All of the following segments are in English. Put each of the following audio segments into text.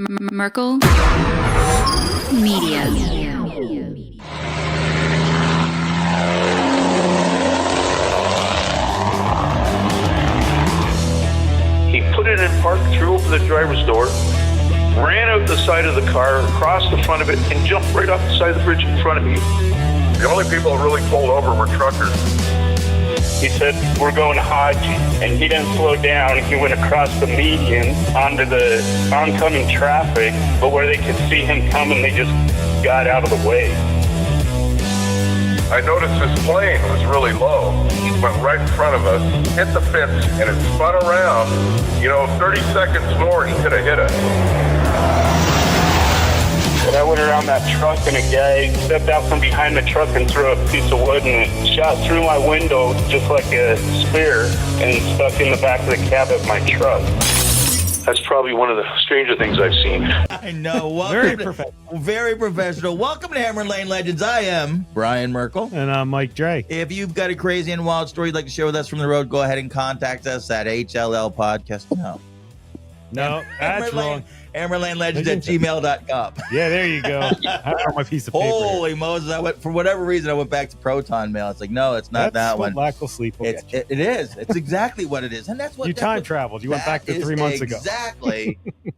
Merkel Media. He put it in park, threw open the driver's door, ran out the side of the car, across the front of it, and jumped right off the side of the bridge in front of me. The only people that really pulled over were truckers. He said, we're going Hodge, and he didn't slow down. He went across the median onto the oncoming traffic, but where they could see him coming, they just got out of the way. I noticed this plane was really low. It went right in front of us, hit the fence, and it spun around. 30 seconds more, he could have hit us. But I went around that truck, and a guy stepped out from behind the truck and threw a piece of wood, and it shot through my window just like a spear and stuck in the back of the cab of my truck. That's probably one of the stranger things I've seen. I know. Very professional. Very professional. Welcome to Hammer Lane Legends. I am Brian Merkel. And I'm Mike Dre. If you've got a crazy and wild story you'd like to share with us from the road, go ahead and contact us at HLL Podcast. No, that's wrong. HammerLaneLegends@gmail.com. Yeah, there you go. I found my piece of paper. Holy Moses. For whatever reason, I went back to Proton Mail. It's like, no, it's not that one. Lack of sleep will get you. It is. It's exactly what it is. And that's what You time traveled. You went back to 3 months ago.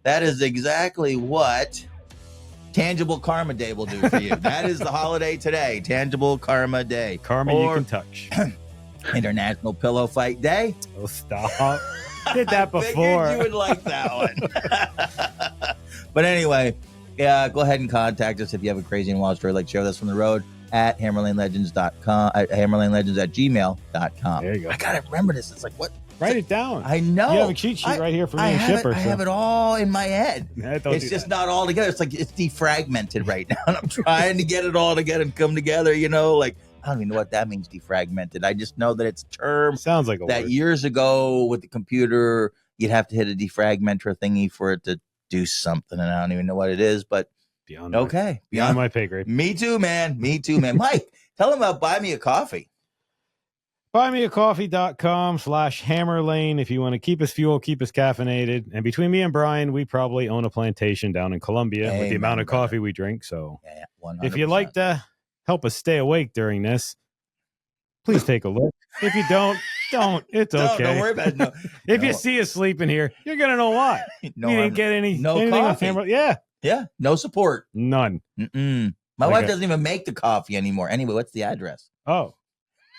That is exactly what Tangible Karma Day will do for you. That is the holiday today. Tangible Karma Day. Karma you can touch. International Pillow Fight Day. Oh, stop. Did that I before. figured you would like that one. But anyway, go ahead and contact us if you have a crazy and wild story like share with us from the road at hammerlanelegends.com, at hammerlanelegends@gmail.com. There you go. I gotta remember this. It's like, what? Write it down. I know. You have a cheat sheet right here for me and Shipper. I have it all in my head. Yeah, It's just not all together. It's like it's defragmented right now, and I'm trying to get it all together and come together. Like I don't even know what that means, defragmented. I just know that it's a term. Sounds like a that word. Years ago with the computer, you'd have to hit a defragmenter thingy for it to do something, and I don't even know what it is. But Beyond my pay grade. Me too, man. Mike, tell them about Buy Me a Coffee. Buymeacoffee.com/hammerlane if you want to keep us fuel, keep us caffeinated. And between me and Brian, we probably own a plantation down in Columbia with the amount of coffee we drink. So Yeah, if you'd like to help us stay awake during this, please take a look. If you don't. It's okay. Don't worry about it. No. If you see us sleeping here, you're going to know why. No, we didn't get anything coffee. on camera. Yeah, no support. None. My wife doesn't even make the coffee anymore. Anyway, what's the address? Oh,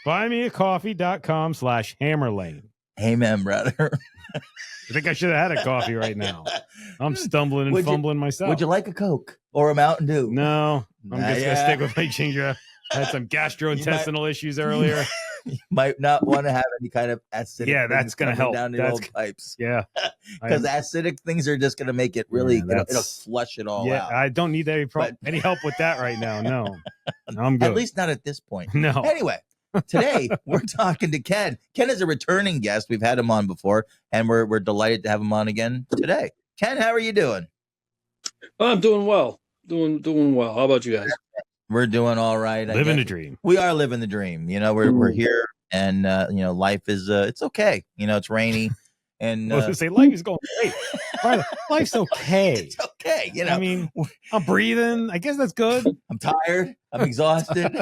buymeacoffee.com/hammerlane. Amen, brother. I think I should have had a coffee right now. I'm stumbling and fumbling myself. Would you like a Coke or a Mountain Dew? No, I'm just going to stick with my ginger. I had some gastrointestinal issues earlier. You might not want to have any kind of acidic. Yeah, that's going to help. Down the old pipes. Yeah, because acidic things are just going to make it really. It'll flush it all out. I don't need any help with that right now. No, I'm good. At least not at this point. No. Anyway, today we're talking to Ken. Ken is a returning guest. We've had him on before, and we're delighted to have him on again today. Ken, how are you doing? I'm doing well. Doing well. How about you guys? We're doing all right. Living the dream. We are living the dream. We're here, and life is it's okay. It's rainy, and I was gonna say life is going great. Life's okay. It's okay. I mean, I'm breathing. I guess that's good. I'm tired. I'm exhausted.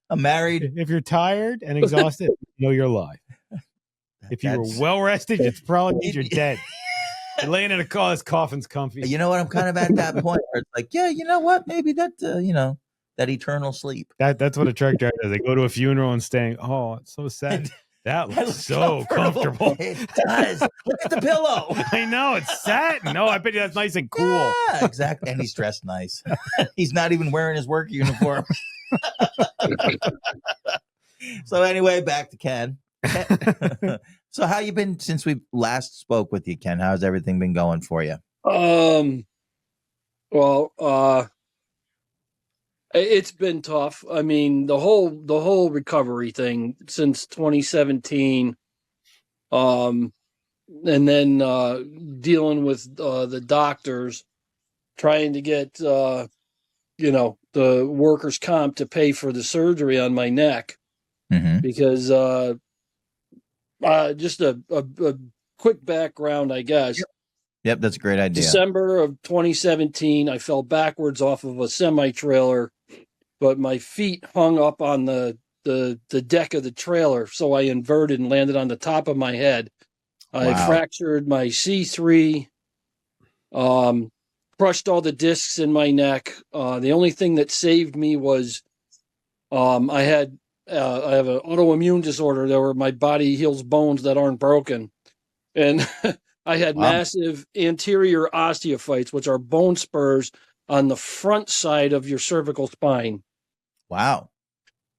I'm married. If you're tired and exhausted, know you're alive. If you were well rested, it probably means you're dead. You're laying in a car, this coffin's comfy. You know what? I'm kind of at that point where it's like, yeah, you know what? Maybe that, that eternal sleep. That's what a truck driver does. They go to a funeral and staying, oh, it's so sad. That looks so comfortable. It does. Look at the pillow. I know. It's satin. No, I bet you that's nice and cool. Yeah, exactly. And he's dressed nice. He's not even wearing his work uniform. So anyway, back to Ken. So how you been since we last spoke with you, Ken? How's everything been going for you? It's been tough. I mean, the whole recovery thing since 2017, and then dealing with the doctors trying to get the workers' comp to pay for the surgery on my neck, because just a quick background, I guess. Yep, that's a great idea. December of 2017, I fell backwards off of a semi-trailer, but my feet hung up on the deck of the trailer, so I inverted and landed on the top of my head. I fractured my C3, crushed all the discs in my neck. The only thing that saved me was I have an autoimmune disorder where my body heals bones that aren't broken. And I had massive anterior osteophytes, which are bone spurs on the front side of your cervical spine. Wow.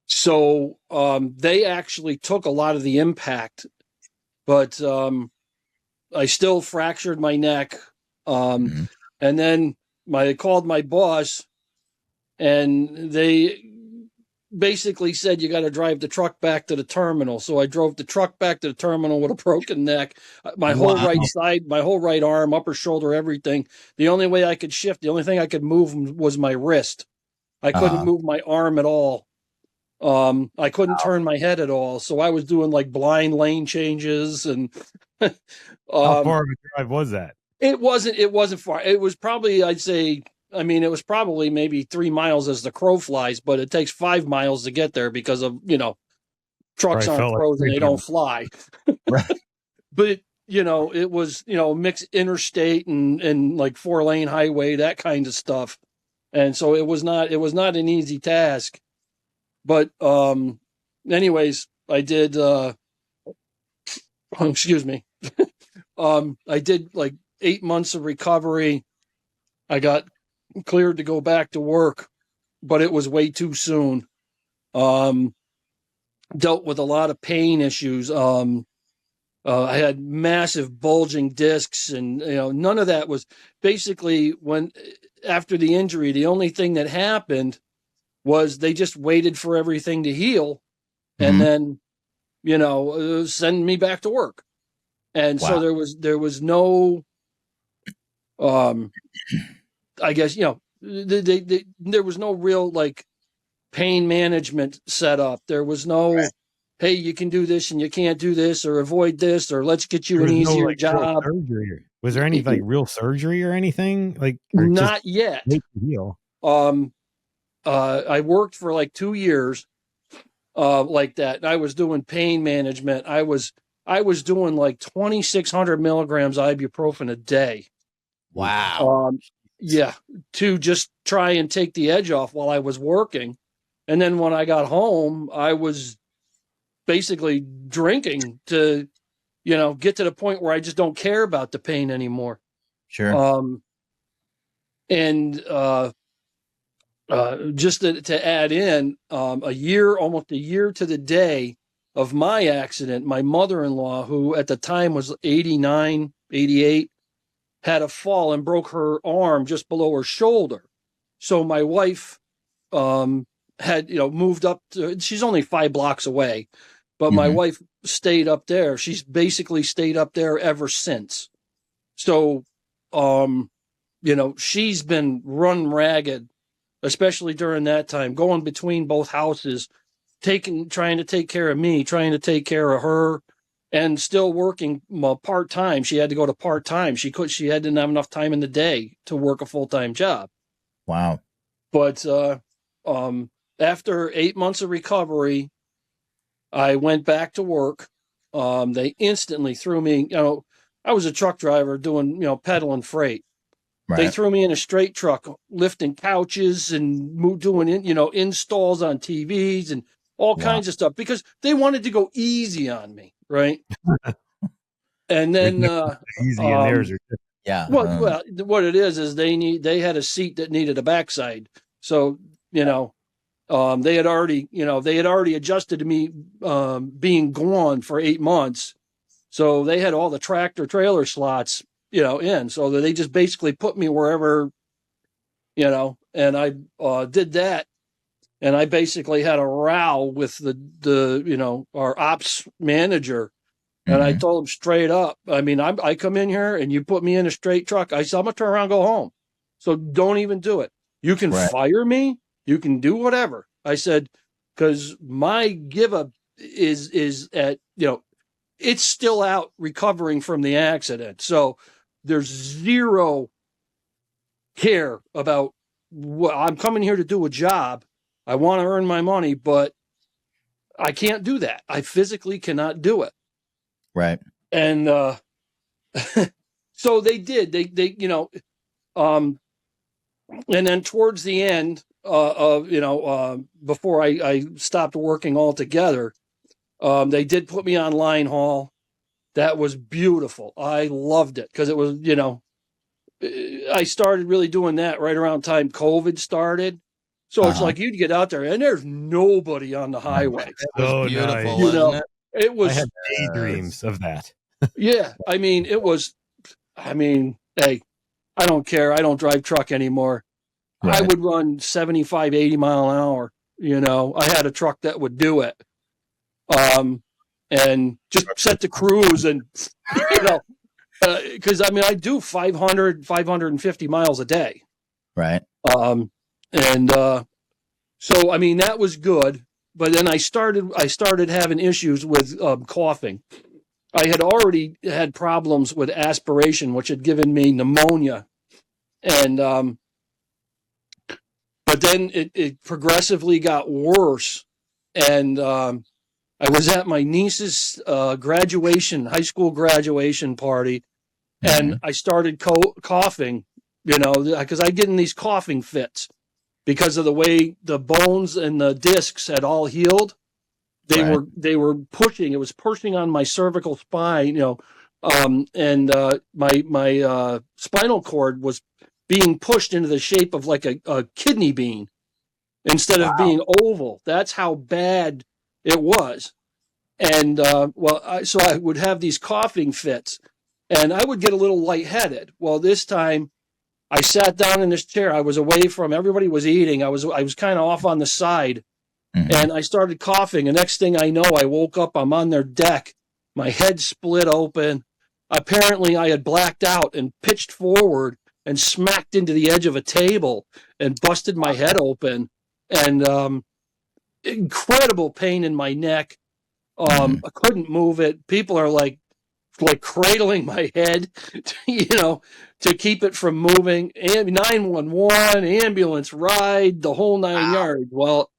So they actually took a lot of the impact, but I still fractured my neck. And then I called my boss, and they basically said, you got to drive the truck back to the terminal. So I drove the truck back to the terminal with a broken neck, my whole right side, my whole right arm, upper shoulder, everything. The only way I could shift, the only thing I could move was my wrist. I couldn't move my arm at all. I couldn't turn my head at all. So I was doing like blind lane changes. And how far of a drive was that? It wasn't far. It was probably, I'd say, it was probably maybe 3 miles as the crow flies, but it takes 5 miles to get there because of, trucks aren't crows and they don't fly. Right. But, it was, mixed interstate and like 4-lane highway, that kind of stuff. And so it was not an easy task. But anyways, I did excuse me. I did like 8 months of recovery. I got cleared to go back to work, but it was way too soon. Dealt with a lot of pain issues. I had massive bulging discs, and none of that was basically after the injury. The only thing that happened was they just waited for everything to heal, and then send me back to work. And so there was no I guess, there was no real like pain management set up. There was no, hey, you can do this and you can't do this, or avoid this, or let's get you an easier job. Was there any like real surgery or anything? Like not yet. Heal? I worked for like 2 years like that. And I was doing pain management. I was doing like 2,600 milligrams ibuprofen a day. Wow. Yeah, to just try and take the edge off while I was working. And then when I got home, I was basically drinking to, get to the point where I just don't care about the pain anymore. Sure. Just to add in, almost a year to the day of my accident, my mother-in-law, who at the time was 89, 88, had a fall and broke her arm just below her shoulder. So my wife had, moved up to, she's only 5 blocks away, but my wife stayed up there. She's basically stayed up there ever since. So, she's been run ragged, especially during that time, going between both houses, trying to take care of me, trying to take care of her, and still working part-time. She had to go to part-time. She didn't have enough time in the day to work a full-time job. Wow. But after 8 months of recovery, I went back to work. They instantly threw me, I was a truck driver doing, peddling freight. Right. They threw me in a straight truck, lifting couches and doing, installs on TVs and all kinds of stuff, because they wanted to go easy on me. Right. And then, easy in theirs. Yeah. Well, what it is they had a seat that needed a backside. So, they had already adjusted to me, being gone for 8 months. So they had all the tractor trailer slots, in, so that they just basically put me wherever, and I, did that. And I basically had a row with the our ops manager. And I told him straight up, I come in here and you put me in a straight truck. I said, I'm going to turn around and go home. So don't even do it. You can fire me. You can do whatever. I said, because my give up is at, it's still out recovering from the accident. So there's zero care about what I'm coming here to do a job. I want to earn my money, but I can't do that. I physically cannot do it. Right. And so they did. They and then towards the end before I stopped working altogether, they did put me on Linehaul. That was beautiful. I loved it because it was, I started really doing that right around time COVID started. So it's like you'd get out there and there's nobody on the highway. Oh, Beautiful, nice. wasn't it? It was. I had daydreams of that. Yeah, it was. Hey, I don't care. I don't drive truck anymore. Right. I would run 75, 80 mile an hour. I had a truck that would do it. And just set the cruise and, because I do 500, 550 miles a day. Right. So, that was good. But then I started having issues with coughing. I had already had problems with aspiration, which had given me pneumonia. And, but then it progressively got worse. And, I was at my niece's high school graduation party, and I started coughing, because I get in these coughing fits because of the way the bones and the discs had all healed. They were pushing. It was pushing on my cervical spine, and my spinal cord was being pushed into the shape of like a kidney bean instead of being oval. That's how bad it was. And, so I would have these coughing fits and I would get a little lightheaded. Well, this time I sat down in this chair. I was away from everybody was eating. I was kind of off on the side and I started coughing. The next thing I know, I woke up, I'm on their deck. My head split open. Apparently I had blacked out and pitched forward and smacked into the edge of a table and busted my head open and, incredible pain in my neck. I couldn't move it. People are like cradling my head, to keep it from moving. And 911, ambulance ride, the whole 9 yards. Well,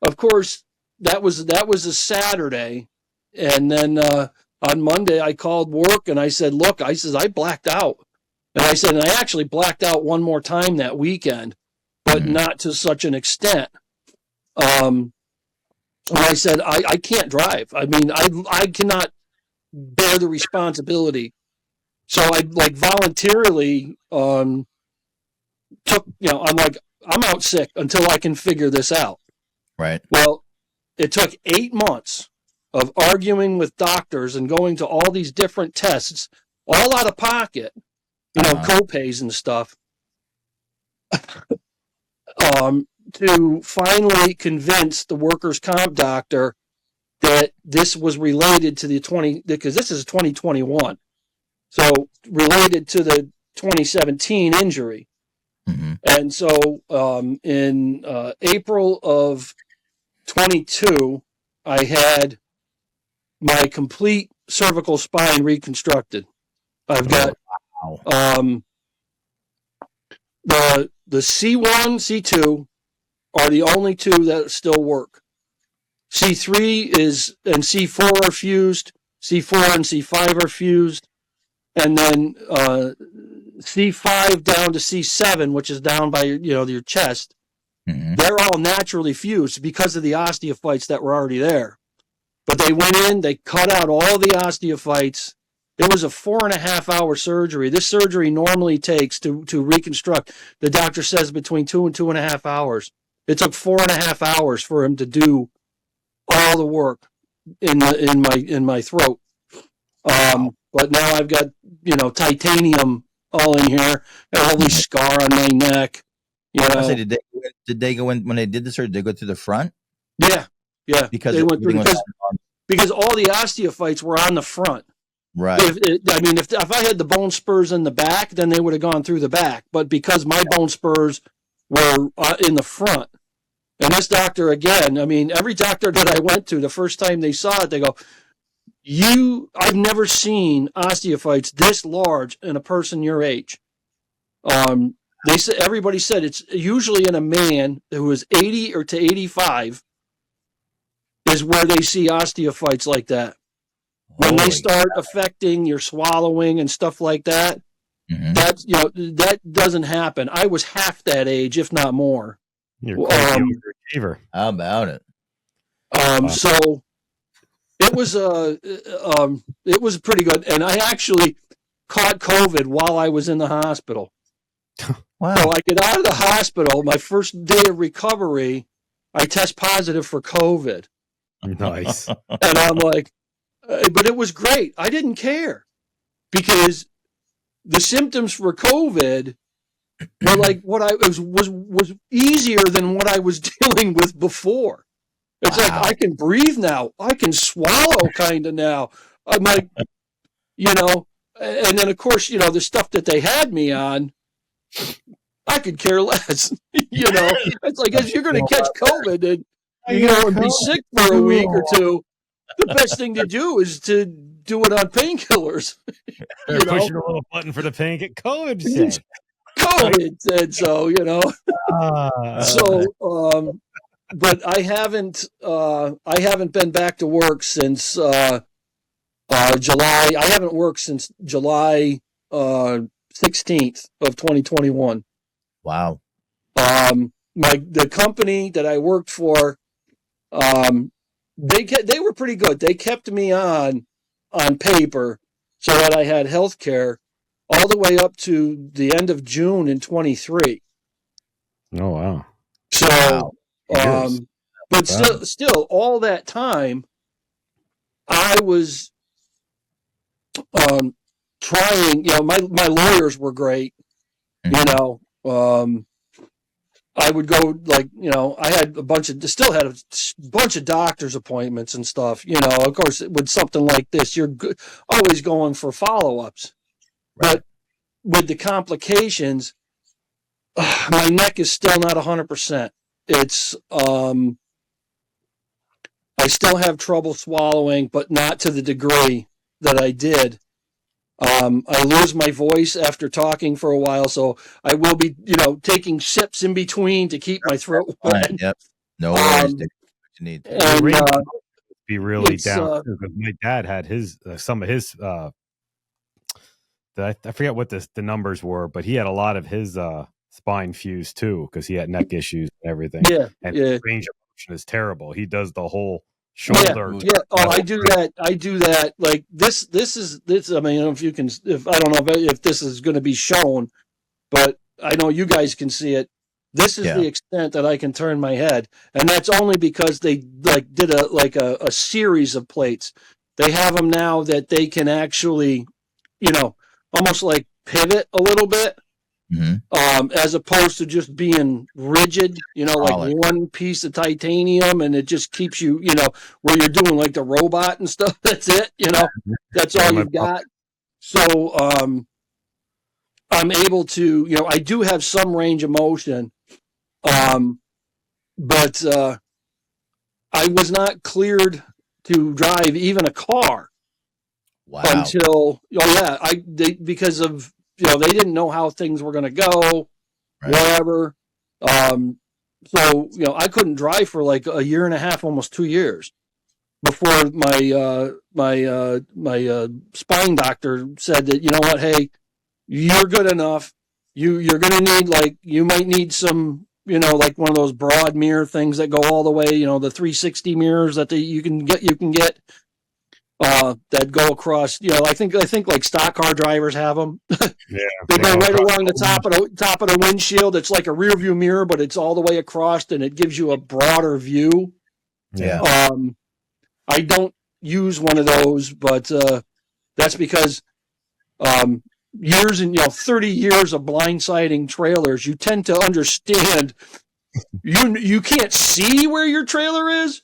of course, that was a Saturday, and then on Monday I called work and I said, "Look," I blacked out, and I said, and I actually blacked out one more time that weekend, but not to such an extent. I said, I can't drive. I cannot bear the responsibility. So I voluntarily took, I'm like, I'm out sick until I can figure this out. Right. Well, it took 8 months of arguing with doctors and going to all these different tests, all out of pocket, co-pays and stuff. To finally convince the workers' comp doctor that this was related to because this is 2021. So related to the 2017 injury. And so in April of 22, I had my complete cervical spine reconstructed. I've got the C1, C2 are the only two that still work. C3 and C4 are fused. C4 and C5 are fused. And then C5 down to C7, which is down by your chest, they're all naturally fused because of the osteophytes that were already there. But they went in, they cut out all the osteophytes. It was a 4.5-hour surgery. This surgery normally takes to reconstruct, the doctor says, between 2 and 2.5 hours. It took 4.5 hours for him to do all the work in my throat. But now I've got titanium all in here, a lovely scar on my neck. I say, did they go in when they did the surgery? Did they go through the front? Yeah. Because they went through because all the osteophytes were on the front. Right. If I had the bone spurs in the back, then they would have gone through the back. But because my bone spurs were in the front, and this doctor again, every doctor that I went to, the first time they saw it, they go, I've never seen osteophytes this large in a person your age. They said, everybody said it's usually in a man who is 80 or to 85 is where they see osteophytes like that. When they start affecting your swallowing and stuff like that, that's, that doesn't happen. I was half that age, if not more. You're quite the overachiever. How about it? So it was pretty good. And I actually caught COVID while I was in the hospital. Wow. So I get out of the hospital, my first day of recovery, I test positive for COVID. Nice. And I'm like, but it was great. I didn't care because the symptoms for COVID were like what I was easier than what I was dealing with before. It's like, I can breathe now. I can swallow kind of now. I'm like, and then of course, the stuff that they had me on, I could care less. It's like, if you're going to catch COVID and be sick for a week or two, the best thing to do is to do it on painkillers. They're pushing a little button for the pain. Get COVID. COVID said so. But I haven't been back to work since July. I haven't worked since July 16th of 2021. Wow. The company that I worked for, they were pretty good. They kept me on paper so that I had health care all the way up to the end of June in 23. Oh, wow. So, but still all that time I was trying, my lawyers were great, I would go I had still had a bunch of doctor's appointments and stuff, of course with something like this, you're always going for follow-ups, right. But with the complications, my neck is still not 100%. It's, I still have trouble swallowing, but not to the degree that I did. I lose my voice after talking for a while, so I will be, taking sips in between to keep my throat wet. Yep. No worries. What you need. And, be really down because my dad had his some of his I forget what the numbers were, but he had a lot of his spine fused too because he had neck issues and everything. Yeah, and his range of motion is terrible. He does the whole shoulder. Yeah. Oh, I do that. Like this. I mean, I don't know if this is going to be shown, but I know you guys can see it. This is the extent that I can turn my head, and that's only because they did a series of plates. They have them now that they can actually, almost like pivot a little bit, as opposed to just being rigid. Like one piece of titanium, and it just keeps you, where you're doing like the robot and stuff. That's it. That's all you've got. So I'm able to, I do have some range of motion. But I was not cleared to drive even a car until because of they didn't know how things were going to go, whatever. So I couldn't drive for like a year and a half, almost 2 years, before my spine doctor said that what, hey, you're good enough. You're going to need you might need some. Like one of those broad mirror things that go all the way, the 360 mirrors that you can get that go across, I think like stock car drivers have them. Yeah. They go right along the top of the windshield. It's like a rear view mirror, but it's all the way across and it gives you a broader view. Yeah. I don't use one of those, but that's because years and 30 years of blindsiding trailers, you tend to understand you can't see where your trailer is,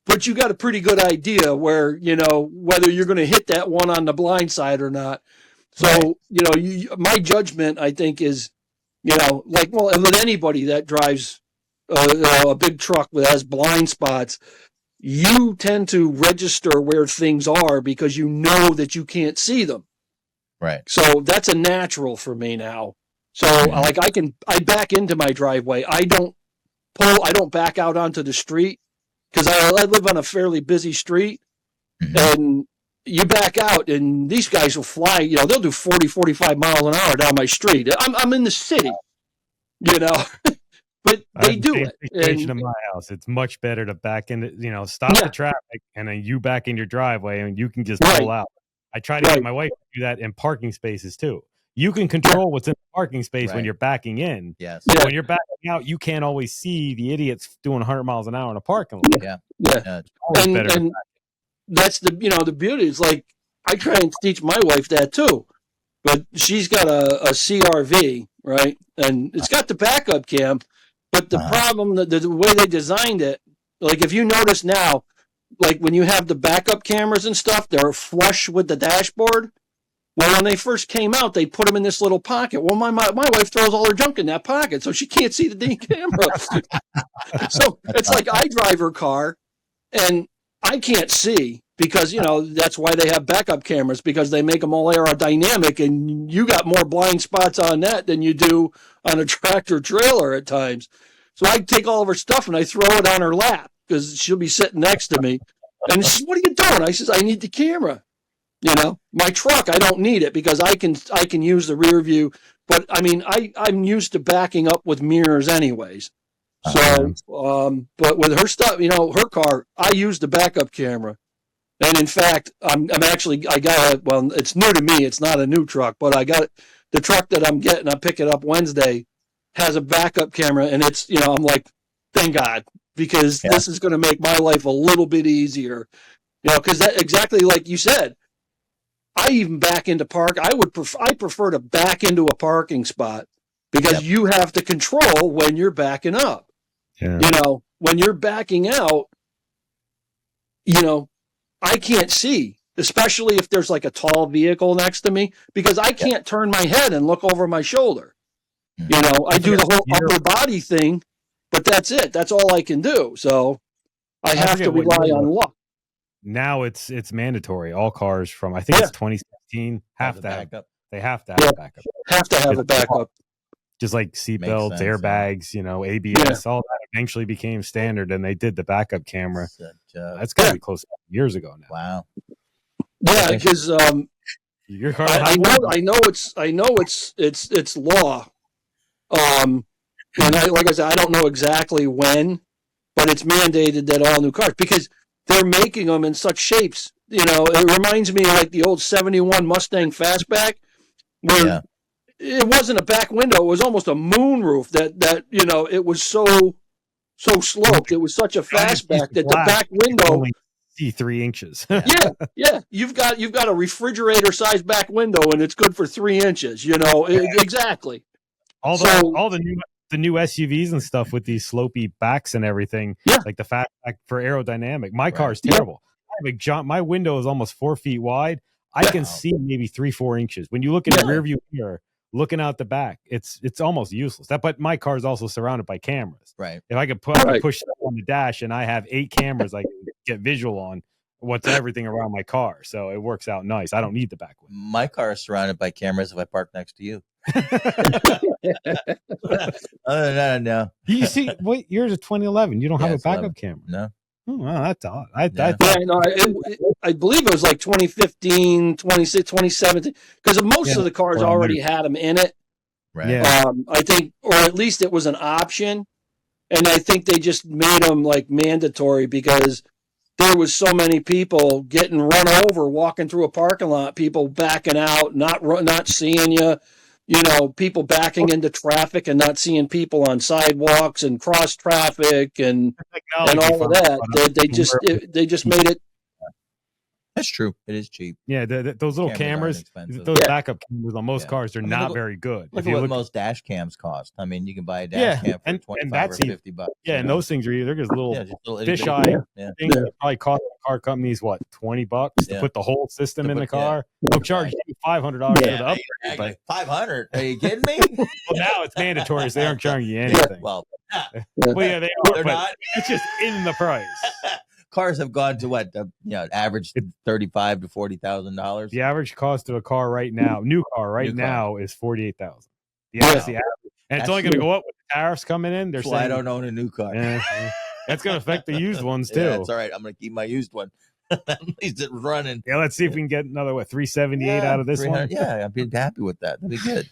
but you got a pretty good idea where whether you're going to hit that one on the blind side or not. So my judgment, I think, is with anybody that drives a big truck that has blind spots, you tend to register where things are because you know that you can't see them. Right. So that's a natural for me now. So like I back into my driveway. I don't back out onto the street because I live on a fairly busy street, and you back out and these guys will fly, they'll do 40, 45 miles an hour down my street. I'm in the city, but they do it. In my house, it's much better to back into, stop the traffic and then you back in your driveway and you can just pull out. I try to get my wife to do that in parking spaces too. You can control what's in the parking space when you're backing in. Yes. But when you're backing out, you can't always see the idiots doing 100 miles an hour in a parking lot. Yeah. It's always better. And that's the beauty is like, I try and teach my wife that too, but she's got a CRV, right? And it's got the backup cam, but the problem, the way they designed it, like if you notice now, like when you have the backup cameras and stuff, they're flush with the dashboard. Well, when they first came out, they put them in this little pocket. Well, my wife throws all her junk in that pocket, so she can't see the dang camera. So it's like I drive her car, and I can't see because, that's why they have backup cameras, because they make them all aerodynamic, and you got more blind spots on that than you do on a tractor trailer at times. So I take all of her stuff and I throw it on her lap because she'll be sitting next to me. And she says, "What are you doing?" I says, "I need the camera." My truck, I don't need it because I can use the rear view. But I mean, I'm used to backing up with mirrors anyways. So, but with her stuff, her car, I use the backup camera. And in fact, I got it's new to me. It's not a new truck, but I got the truck that I'm getting. I pick it up Wednesday, has a backup camera, and it's, I'm like, thank God, because this is going to make my life a little bit easier. Because that exactly like you said. I even back into park. I prefer to back into a parking spot because you have to control when you're backing up. Yeah. When you're backing out, I can't see, especially if there's like a tall vehicle next to me, because I can't turn my head and look over my shoulder. I do the whole upper body thing, but that's it. That's all I can do. So I have to rely on luck. Now it's mandatory. All cars from, I think it's 2016 have to have backup. They have to have a backup. Have to have a backup. Just like seatbelts, airbags, ABS, all that eventually became standard, and they did the backup camera. That's got to be close to years ago now. Wow. Yeah, because your car. I know it's law. And like I said, I don't know exactly when, but it's mandated that all new cars, because they're making them in such shapes. It reminds me of like the old 71 Mustang Fastback, where it wasn't a back window. It was almost a moonroof that it was so sloped. It was such a fastback that the back window only see 3 inches. yeah. You've got a refrigerator sized back window, and it's good for 3 inches. Exactly. All the new SUVs and stuff with these slopey backs and everything, like the Fastback for aerodynamic. My car is terrible. I have my window is almost 4 feet wide. I can see maybe 3-4 inches. When you look in the rear view mirror, looking out the back, it's almost useless. But my car is also surrounded by cameras. Right. If I could push on the dash and I have 8 cameras, I can get visual on what's everything around my car. So it works out nice. I don't need the back window. My car is surrounded by cameras if I park next to you. Other than that, no. You see, wait, yours is 2011. You don't have a backup camera. No. Oh, wow, that's odd. I believe it was like 2015, 2017, because most of the cars already had them in it. Right. Yeah. I think, or at least it was an option, and I think they just made them like mandatory because there was so many people getting run over walking through a parking lot, people backing out, not seeing you. People backing into traffic and not seeing people on sidewalks and cross traffic and all of that. They just made it. That's true. It is cheap. Yeah, those little cameras, those backup cameras on most cars, they're not very good. Look at what most dash cams cost. I mean, you can buy a dash cam for $25 or $50. Yeah, and those things are they're just little fisheye things that probably cost car companies $20 to put the whole system in the car. They'll charge you $500 for the upgrade. But $500? Are you kidding me? Well, now it's mandatory, so they aren't charging you anything. Well, they are. They're not. It's just in the price. cars have gone to what? Average $35,000 to $40,000. The average cost of a car right now, new car now, is $48,000. Yeah, Wow. that's the average, and it's only going to go up with the tariffs coming in. They're That's saying why I don't own a new car. That's going to affect the used ones too. Yeah, that's all right. I'm going to keep my used one. At least it's running. Yeah, let's see if we can get another 378 out of this one. Yeah, I'd be happy with that. That'd be good.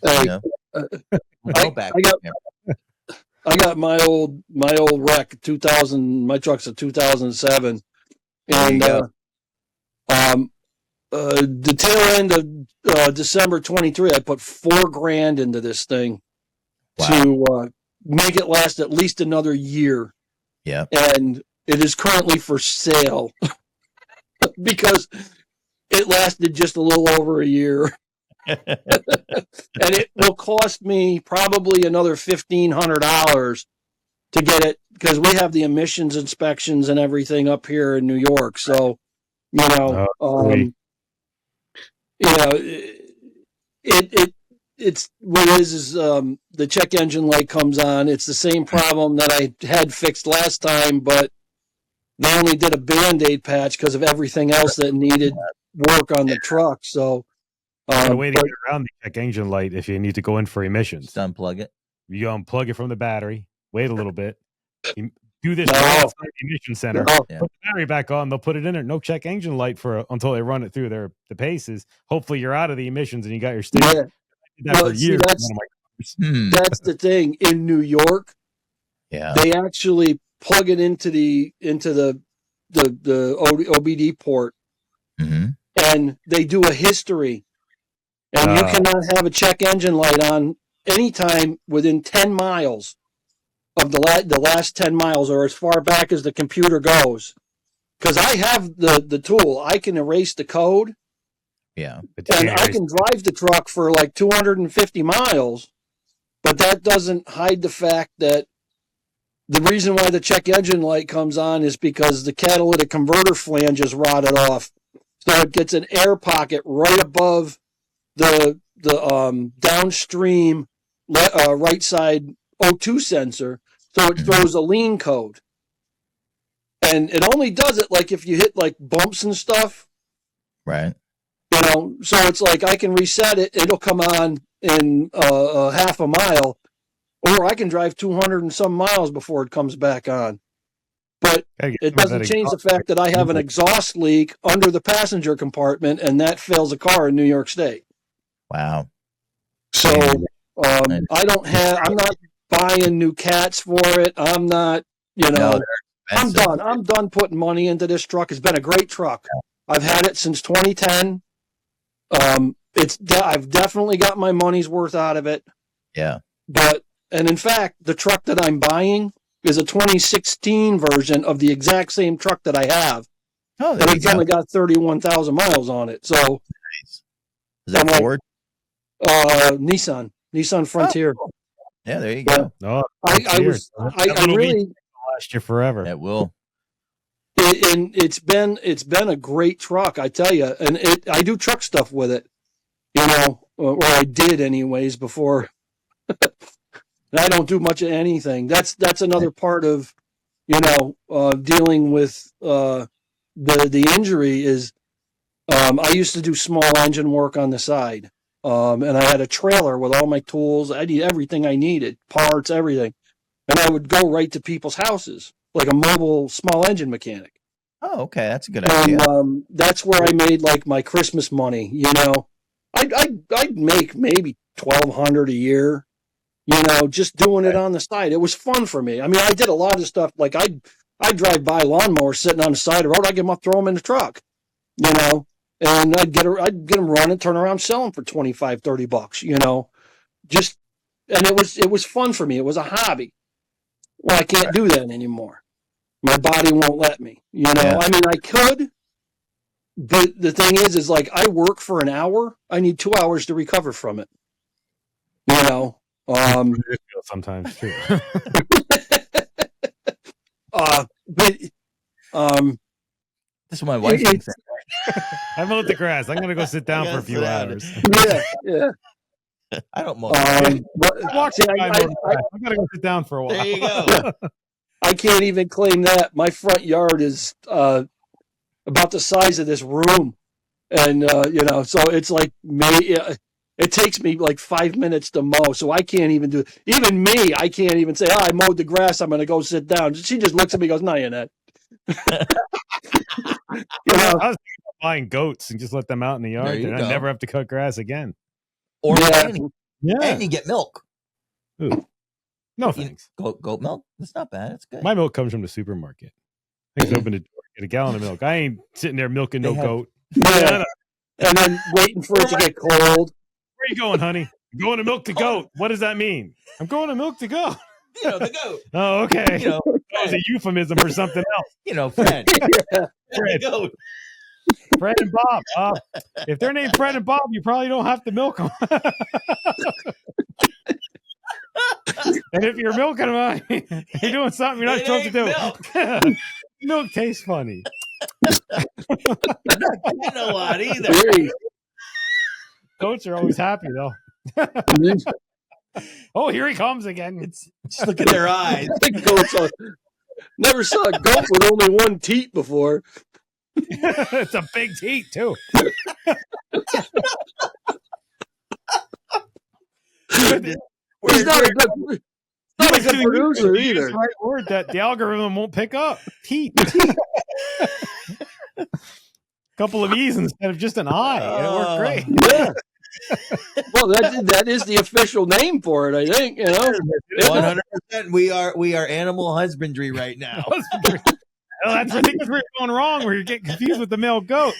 I got my old wreck 2000. My truck's a 2007, and the tail end of December 23, I put $4,000 into this thing to make it last at least another year. Yeah, and it is currently for sale because it lasted just a little over a year. And it will cost me probably another $1,500 to get it, because we have the emissions inspections and everything up here in New York. So, it's what it is the check engine light comes on. It's the same problem that I had fixed last time, but they only did a Band-Aid patch because of everything else that needed work on the truck. So, a way to get around the check engine light if you need to go in for emissions. Just unplug it. You unplug it from the battery. Wait a little bit. You do this right outside the emission center. Put the battery back on. They'll put it in there. No check engine light until they run it through the paces. Hopefully, you're out of the emissions and you got your sticker. That's the thing in New York. Yeah, they actually plug it into the OBD port, and they do a history. And you cannot have a check engine light on anytime within 10 miles of the last 10 miles, or as far back as the computer goes. Because I have the tool. I can erase the code. Yeah. And I can drive the truck for like 250 miles, but that doesn't hide the fact that the reason why the check engine light comes on is because the catalytic converter flange is rotted off. So it gets an air pocket right above the downstream right side O2 sensor, so it throws a lean code. And it only does it like if you hit like bumps and stuff. Right. So it's like I can reset it, it'll come on in half a mile, or I can drive 200 and some miles before it comes back on. But it doesn't change the fact that I have an exhaust leak under the passenger compartment, and that fails a car in New York State. Wow. So I'm not buying new cats for it. I'm not, I'm done. I'm done putting money into this truck. It's been a great truck. I've had it since 2010. I've definitely got my money's worth out of it. Yeah. And in fact, the truck that I'm buying is a 2016 version of the exact same truck that I have. Oh, and it's only got 31,000 miles on it. So, nice. Is that Ford? Nissan Frontier. Oh, yeah, there you go. No, I really last year forever. That will. And it's been a great truck, I tell you. And I do truck stuff with it, or I did anyways before. And I don't do much of anything. That's another part of, dealing with the injury is I used to do small engine work on the side. And I had a trailer with all my tools. I need everything I needed, parts, everything. And I would go right to people's houses, like a mobile small engine mechanic. Oh, okay. That's a good idea. And that's where I made like my Christmas money, I'd make maybe $1,200 a year, just doing it on the side. It was fun for me. I mean, I did a lot of stuff. Like I'd drive by lawnmowers sitting on the side of the road. I'd get them up, throw them in the truck, and I'd get them running, turn around, sell them for $25, $30, and it was fun for me. It was a hobby. Well, I can't do that anymore. My body won't let me, Yeah. I mean, I could, but the thing is like I work for an hour. I need 2 hours to recover from it, sometimes too. This is my wife thinks. I mowed the grass. I'm gonna go sit down for a few hours. Yeah. I don't mow. I'm gonna go sit down for a while. There you go. I can't even claim that. My front yard is about the size of this room, and so it's like it takes me like 5 minutes to mow, so I can't even do it. Even me, I can't even say, I mowed the grass, I'm going to go sit down. She just looks at me and goes, no, you're not. I was thinking about buying goats and just let them out in the yard, and I never have to cut grass again. Or and you get milk. Ooh. No thanks. Goat milk? That's not bad. It's good. My milk comes from the supermarket. I think open the door, get a gallon of milk. I ain't sitting there milking goat. Yeah. And then waiting for it to get cold. Where are you going, honey? I'm going to milk the goat. What does that mean? I'm going to milk the goat. The goat. Oh, okay. That was a euphemism for something else. Fred. Fred. Goat. Fred and Bob. If they're named Fred and Bob, you probably don't have to milk them. And if you're milking them, you're doing something you're not supposed to do. Milk tastes funny. Not getting a lot either. Goats are always happy though. Oh, here he comes again. Just look at their eyes. Never saw a goat with only one teat before. It's a big teat too. He's not a good producer either. The right word that the algorithm won't pick up. Teat. Couple of E's instead of just an I. It worked great. Yeah. Well, that is the official name for it, I think. 100%. We are animal husbandry right now. I think that's where you're going wrong, where you're getting confused with the male goat.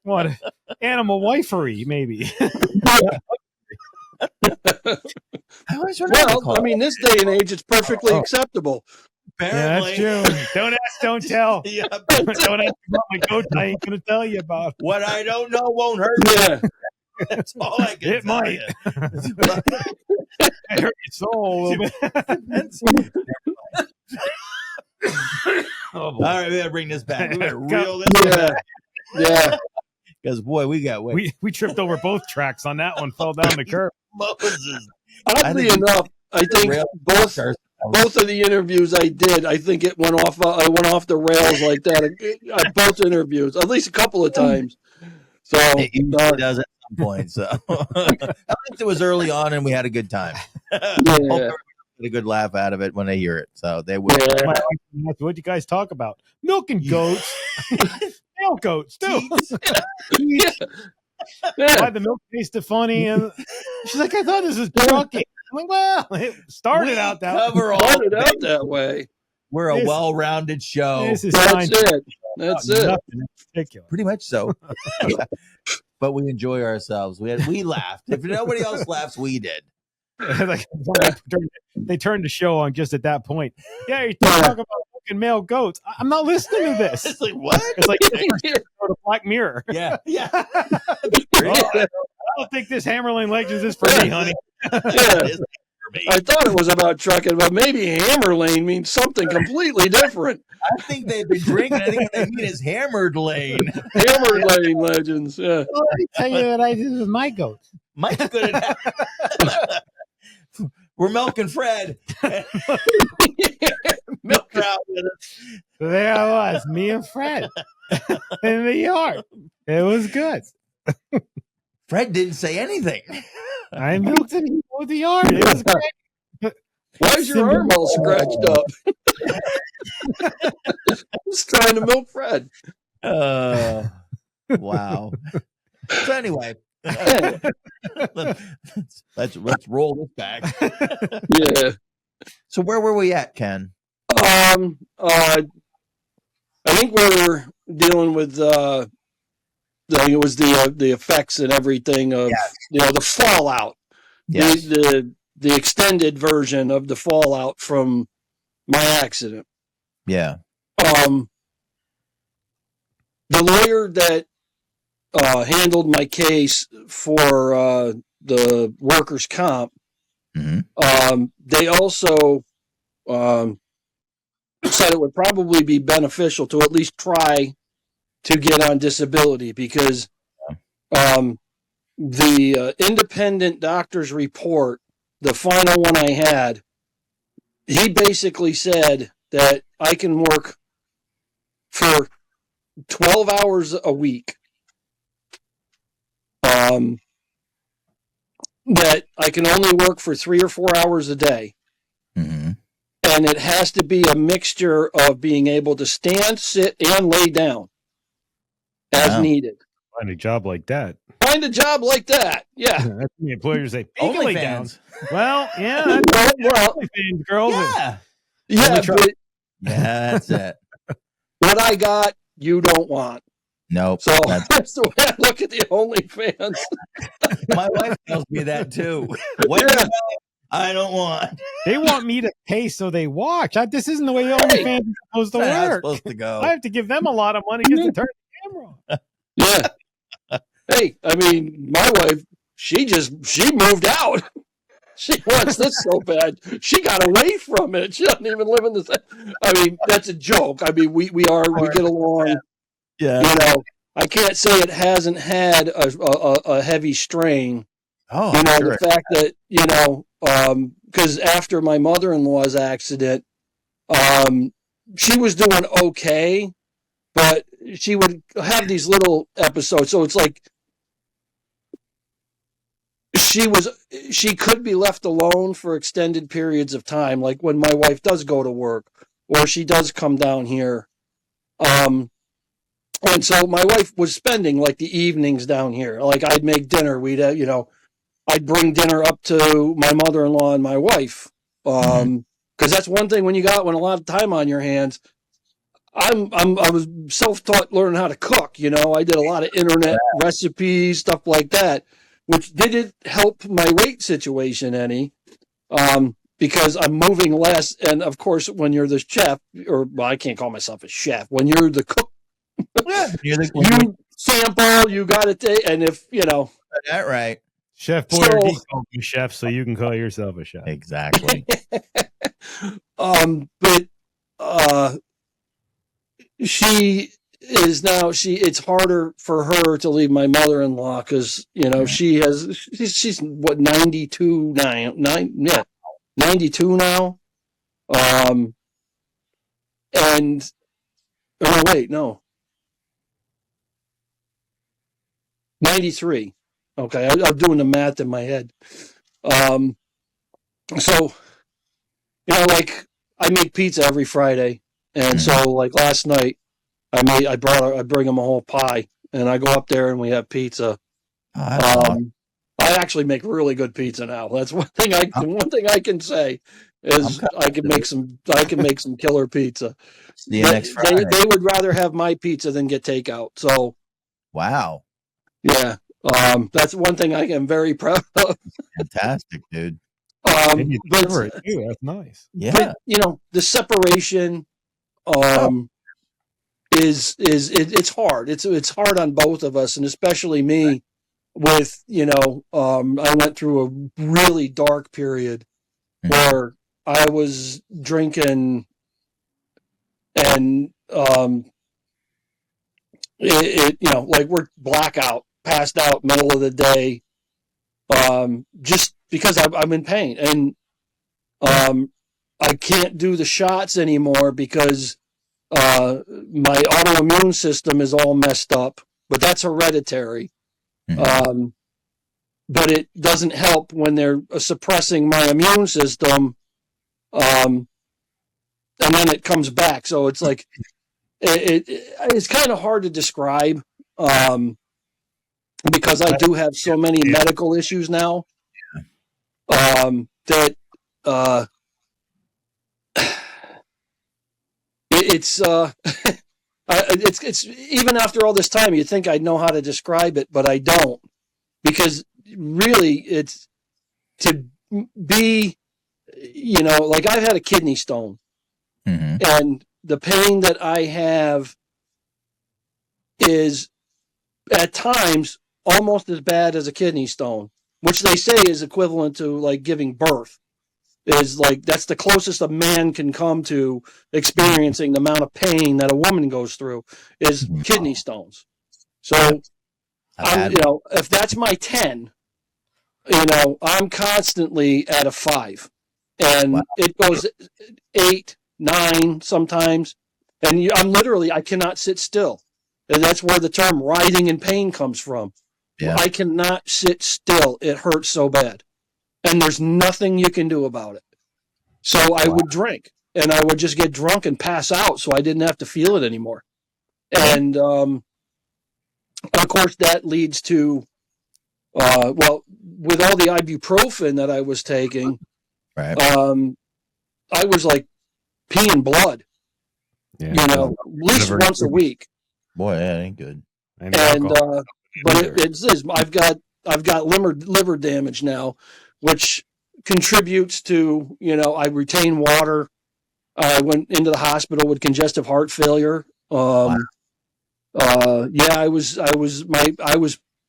What? Animal wifery, maybe. I mean, this day and age, it's perfectly acceptable. Apparently. Yeah, that's true. Don't ask, don't tell. Yeah. Don't ask about my goat. I ain't going to tell you about it. What I don't know won't hurt Yeah. That's all I can It tell might. you. It hurt your soul a little bit. All right, we gotta bring this back. We gotta reel this back. Yeah. Because boy, we tripped over both tracks on that one. Fell down the curb. Moses. Oddly enough, I think both of the interviews I did, I think it went off. I went off the rails like that. Both interviews, at least a couple of times. So it usually does at some point. So at least it was early on, and we had a good time. Yeah. Get a good laugh out of it when they hear it. So they will. Yeah. What you guys talk about? Milk and goats. Male goats too. Yeah. Why the milk tasted funny? And she's like, I thought this was trucking. I'm like, well, it started out that way. We're a well-rounded show. That's it. That's it. Ridiculous. Pretty much so. But we enjoy ourselves. We laughed. If nobody else laughs, we did. Like, they turned the show on just at that point. Yeah, you're talking about fucking male goats. I'm not listening to this. It's like, what? It's like the Black Mirror. Yeah. I don't think this Hammerlane Legends is for me, honey. Yeah. I thought it was about trucking, but maybe Hammerlane means something completely different. I think they've been drinking. I think what they mean is Hammered Lane. Hammerlane Legends, yeah. Well, let me tell you what I did with my goats. Mike's good at that. We're milking Fred. Milk out with us. There I was, me and Fred in the yard. It was good. Fred didn't say anything. I milked it with the yard. It was great. Why is your arm all scratched up? Just trying to milk Fred. Wow. So anyway, let's roll this back. Yeah. So where were we at, Ken? I think we're dealing with it was the effects and everything of the fallout. Yes. The extended version of the fallout from my accident. Yeah. The lawyer that handled my case for the workers' comp, they also said it would probably be beneficial to at least try to get on disability because the independent doctor's report, the final one I had, he basically said that I can work for 12 hours a week. That I can only work for 3 or 4 hours a day. Mm-hmm. And it has to be a mixture of being able to stand, sit, and lay down as needed. Find a job like that. Find a job like that. Yeah. That's the employers say, you can lay down. OnlyFans. Well, yeah. That's Well, OnlyFans, girls. Yeah, but Yeah, that's it. what I got, you don't want. Nope. So that's the way I look at the OnlyFans. My wife tells me that too. What do you know? I don't want. They want me to pay so they watch. This isn't the way OnlyFans is supposed to That's how it's work. supposed to go. I have to give them a lot of money just to turn the camera on. Yeah. Hey, I mean, my wife, she moved out. She wants this so bad. She got away from it. She doesn't even live in the same. I mean, that's a joke. I mean, we get along. Yeah. You know, I can't say it hasn't had a heavy strain. Oh, you know, sure. the fact that, you know, because after my mother-in-law's accident, she was doing okay, but she would have these little episodes. So it's like she could be left alone for extended periods of time, like when my wife does go to work or she does come down here. And so my wife was spending like the evenings down here. Like I'd make dinner. We'd, you know, I'd bring dinner up to my mother-in-law and my wife. Because that's one thing when a lot of time on your hands. I was self-taught learning how to cook. You know, I did a lot of internet recipes, stuff like that, which didn't help my weight situation any. Because I'm moving less. And of course, when you're the chef, I can't call myself a chef. When you're the cook, you sample, you got to take, and if, you know. That right. Chef Boyardee called you chef, so you can call yourself a chef. Exactly. But she is now, it's harder for her to leave my mother-in-law because, you know, she's what, 92 now, 92 now. And, oh, wait, no. 93. Okay, I'm doing the math in my head. So, you know, like I make pizza every Friday, and so like last night, I bring them a whole pie, and I go up there and we have pizza. Awesome. I actually make really good pizza now. That's one thing I can say is I can make some killer pizza. See you next Friday. They would rather have my pizza than get takeout. So, wow. Yeah. That's one thing I am very proud of. Fantastic, dude. But, that's nice. Yeah. But, you know, the separation is it's hard. It's hard on both of us, and especially me with, you know, I went through a really dark period where I was drinking and you know, like we're blackout, passed out middle of the day, just because I'm in pain, and I can't do the shots anymore because my autoimmune system is all messed up, but that's hereditary. But it doesn't help when they're suppressing my immune system, and then it comes back. So it's like it's kind of hard to describe. Because I do have so many medical issues now, that it's even after all this time, you'd think I'd know how to describe it, but I don't, because really it's to be, you know, like I've had a kidney stone, and the pain that I have is at times almost as bad as a kidney stone, which they say is equivalent to like giving birth. Is like that's the closest a man can come to experiencing the amount of pain that a woman goes through is kidney stones. So, you know, if that's my 10, you know, I'm constantly at a 5. and it goes 8, 9 sometimes. And I cannot sit still. And that's where the term writhing in pain comes from. Yeah. I cannot sit still. It hurts so bad. And there's nothing you can do about it. So I would drink, and I would just get drunk and pass out so I didn't have to feel it anymore. And, of course, that leads to, with all the ibuprofen that I was taking, Right. I was like peeing blood, at least once a week. Boy, that ain't good. And but it says I've got liver damage now, which contributes to, I retain water. I went into the hospital with congestive heart failure. I was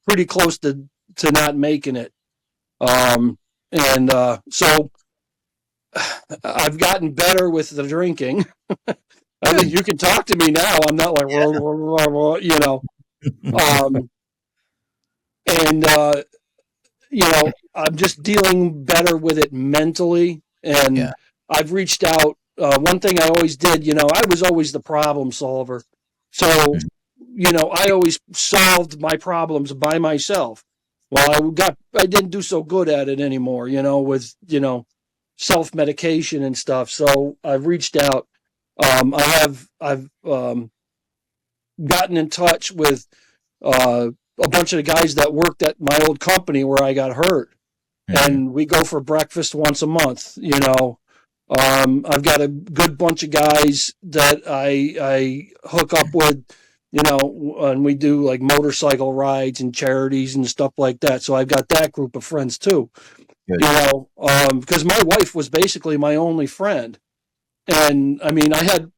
pretty close to not making it. So I've gotten better with the drinking. I mean, you can talk to me now. I'm not like, I'm just dealing better with it mentally. And I've reached out. One thing I always did, I was always the problem solver. So, I always solved my problems by myself. Well, I didn't do so good at it anymore, with, self-medication and stuff. So I've reached out. I've gotten in touch with a bunch of the guys that worked at my old company where I got hurt, and we go for breakfast once a month. I've got a good bunch of guys that I hook up with, and we do like motorcycle rides and charities and stuff like that. So I've got that group of friends too. Good. Because my wife was basically my only friend. And I mean, I had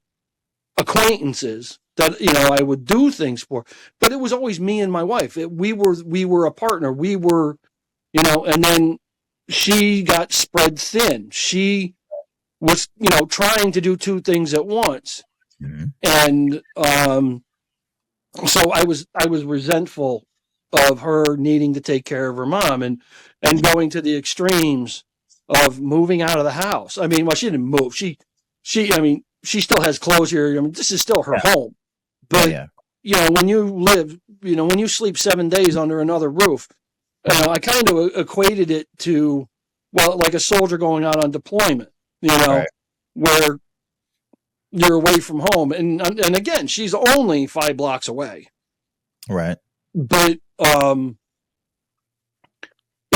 acquaintances that, I would do things for, but it was always me and my wife. We were a partner. We were, and then she got spread thin. She was, trying to do two things at once. Mm-hmm. And, so I was resentful of her needing to take care of her mom and going to the extremes of moving out of the house. I mean, well, she didn't move. She still has clothes here. I mean, this is still her home. But, when you live, when you sleep 7 days under another roof, I kind of equated it to, like a soldier going out on deployment, where you're away from home. And again, she's only 5 blocks away. Right. But in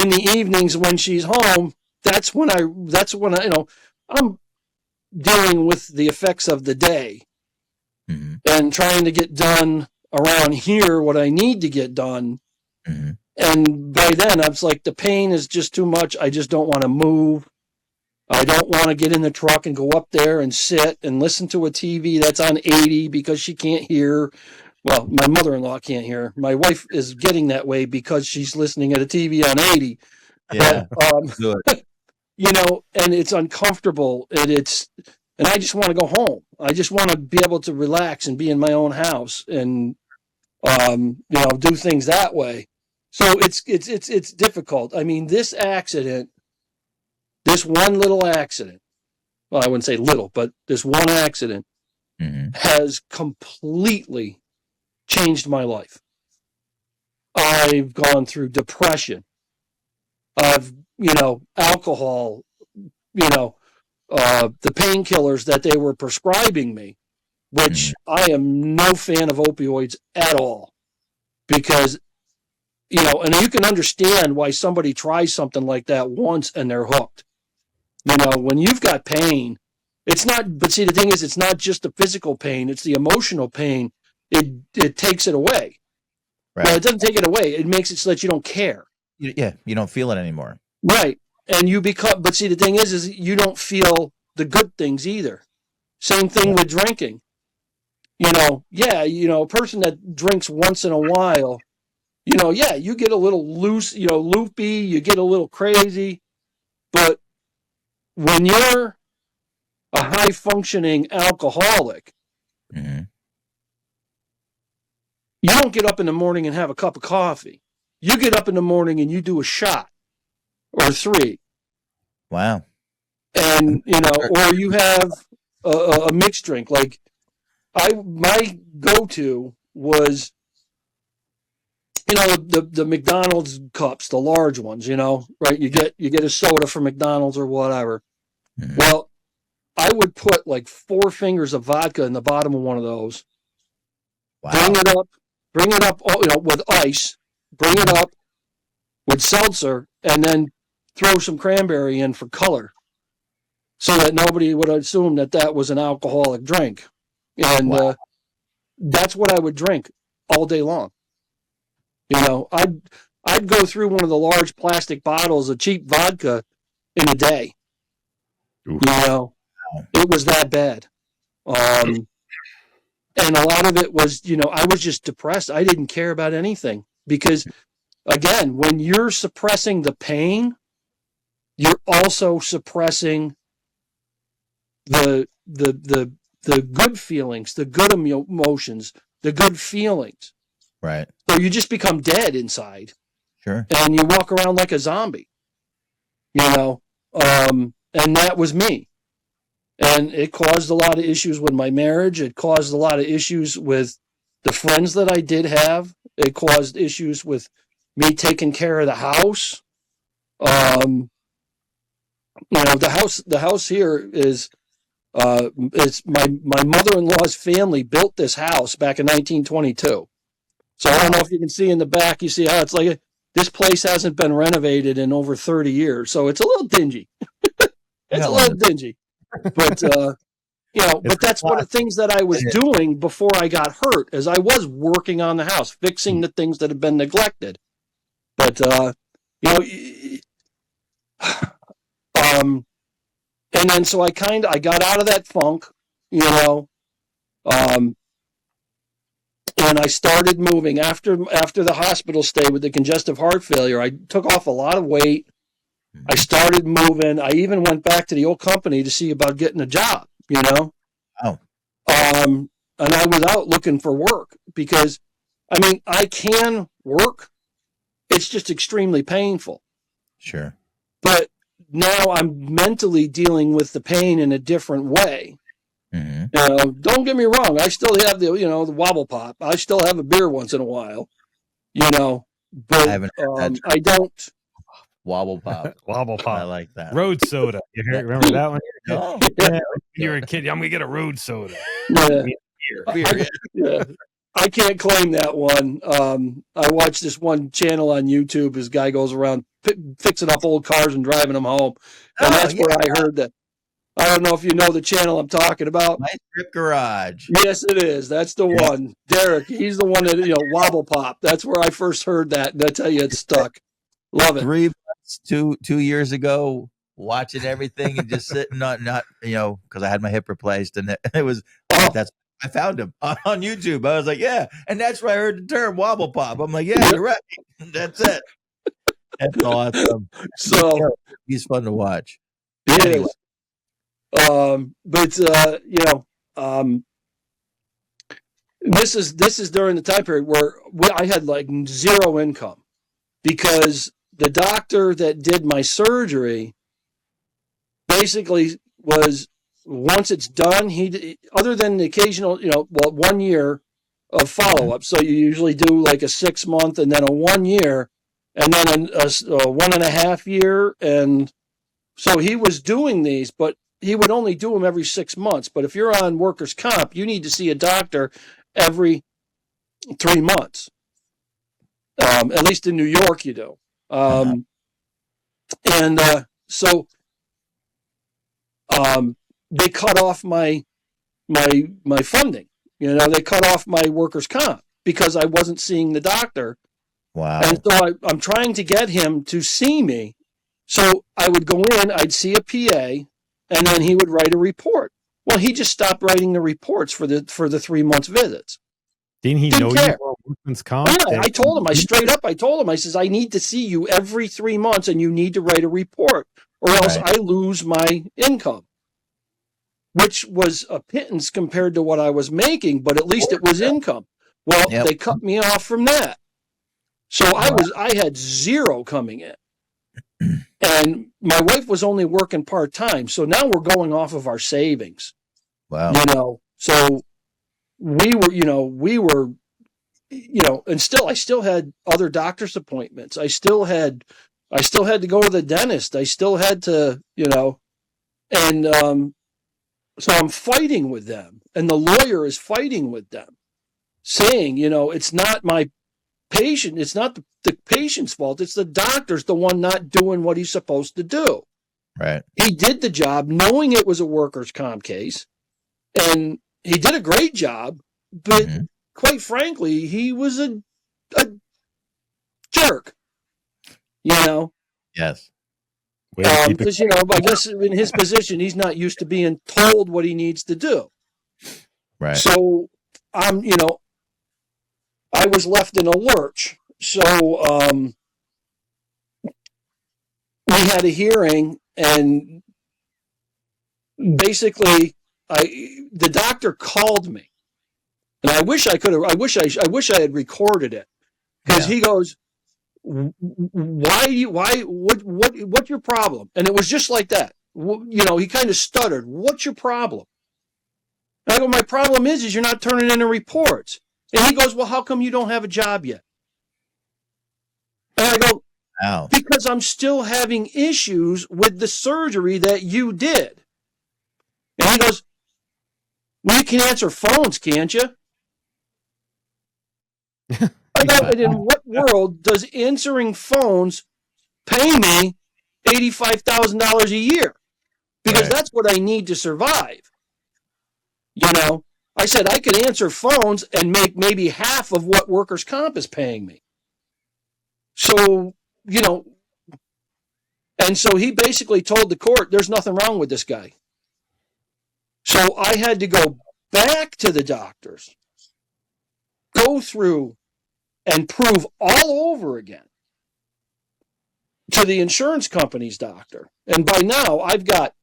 the evenings when she's home, that's when I I'm dealing with the effects of the day, and trying to get done around here what I need to get done. Mm-hmm. And by then, I was like, the pain is just too much. I just don't want to move. I don't want to get in the truck and go up there and sit and listen to a TV that's on 80 because she can't hear. Well, my mother-in-law can't hear. My wife is getting that way because she's listening at a TV on 80. Yeah. But, and it's uncomfortable, and I just want to go home. I just want to be able to relax and be in my own house and, do things that way. So it's difficult. I mean, this one little accident, well, I wouldn't say little, but this one accident has completely changed my life. I've gone through depression. I've, alcohol, the painkillers that they were prescribing me, which I am no fan of opioids at all, because, and you can understand why somebody tries something like that once and they're hooked. When you've got pain, it's not, but see, the thing is, it's not just the physical pain, it's the emotional pain. It takes it away. Right. Well, it doesn't take it away. It makes it so that you don't care. Yeah. You don't feel it anymore. Right. And but see, the thing is you don't feel the good things either. Same thing with drinking. A person that drinks once in a while, you get a little loose, loopy, you get a little crazy. But when you're a high functioning alcoholic, you don't get up in the morning and have a cup of coffee. You get up in the morning and you do a shot or 3. Wow. and or you have a mixed drink. Like my go-to was, the McDonald's cups, the large ones, right? You get a soda from McDonald's or whatever. Mm-hmm. Well, I would put like 4 fingers of vodka in the bottom of one of those. Wow. Bring it up, with ice. Bring it up with seltzer, and then throw some cranberry in for color, so that nobody would assume that was an alcoholic drink. And that's what I would drink all day long. I'd go through one of the large plastic bottles of cheap vodka in a day. Oof. It was that bad. And a lot of it was, I was just depressed. I didn't care about anything because, again, when you're suppressing the pain, you're also suppressing the good feelings, the good emotions, the good feelings. Right. So you just become dead inside. Sure. And you walk around like a zombie. And that was me. And it caused a lot of issues with my marriage. It caused a lot of issues with the friends that I did have. It caused issues with me taking care of the house. The house here is, it's my mother-in-law's family built this house back in 1922. So I don't know if you can see in the back, you see how it's like, this place hasn't been renovated in over 30 years. So it's a little dingy. It's a little dingy. But, but that's one of the things that I was doing before I got hurt, as I was working on the house, fixing the things that have been neglected. But, and then so I got out of that funk, and I started moving after the hospital stay with the congestive heart failure. I took off a lot of weight. I started moving. I even went back to the old company to see about getting a job, Oh. And I was out looking for work because, I can work. It's just extremely painful. Sure. But now I'm mentally dealing with the pain in a different way. Mm-hmm. Don't get me wrong. I still have the wobble pop. I still have a beer once in a while, but I don't. Wobble pop. Wobble pop. I like that. Road soda. Remember that one? Oh. Yeah. When you were a kid, I'm going to get a road soda. Yeah. Yeah. I can't claim that one. I watched this one channel on YouTube. This guy goes around fixing up old cars and driving them home. And that's where I heard that. I don't know if you know the channel I'm talking about. My Strip Garage. Yes, it is. That's the one. Derek, he's the one that, wobble pop. That's where I first heard that. And I tell you, it's stuck. Love it. 3 months, 2 years ago, watching everything and just sitting not because I had my hip replaced, and it was I found him on YouTube. I was like, yeah, and that's where I heard the term wobble pop. I'm like, yeah, you're right. That's it. That's awesome. So he's fun to watch. It anyway. is. This is during the time period where I had like zero income because the doctor that did my surgery basically was, once it's done, he, other than the occasional, 1 year of follow-up. So you usually do like a 6 month and then a 1 year and then a 1.5 year. And so he was doing these, but he would only do them every 6 months. But if you're on workers' comp, you need to see a doctor every 3 months. At least in New York, you do. So they cut off my funding. They cut off my workers' comp because I wasn't seeing the doctor. Wow. And so I'm trying to get him to see me. So I would go in, I'd see a PA, and then he would write a report. Well, he just stopped writing the reports for the 3 months visits. Didn't he know care. you were on workman's comp? Yeah, I told him, I says, I need to see you every 3 months and you need to write a report or else I lose my income, which was a pittance compared to what I was making, but at least it was income. Well, they cut me off from that. So I had zero coming in. And my wife was only working part-time. So now we're going off of our savings. Wow. So we were, and I still had other doctor's appointments. I still had to go to the dentist. I still had to, and so I'm fighting with them, and the lawyer is fighting with them, saying, it's not my patient. It's not the patient's fault. It's the doctor's the one not doing what he's supposed to do. Right. He did the job knowing it was a workers' comp case, and he did a great job, but quite frankly, he was a jerk, Yes. Because, I guess in his position, he's not used to being told what he needs to do. Right. So I was left in a lurch. So we had a hearing, and basically the doctor called me, and I wish I had recorded it, because he goes, what's your problem? And it was just like that. He kind of stuttered. What's your problem? And I go, my problem is you're not turning in the reports. And he goes, well, how come you don't have a job yet? And I go, wow. Because I'm still having issues with the surgery that you did. And he goes, well, you can answer phones, can't you? I go, and in what world does answering phones pay me $85,000 a year? Because that's what I need to survive. I said I could answer phones and make maybe half of what workers' comp is paying me. So, and so he basically told the court, there's nothing wrong with this guy. So I had to go back to the doctors, go through and prove all over again to the insurance company's doctor. And by now, I've got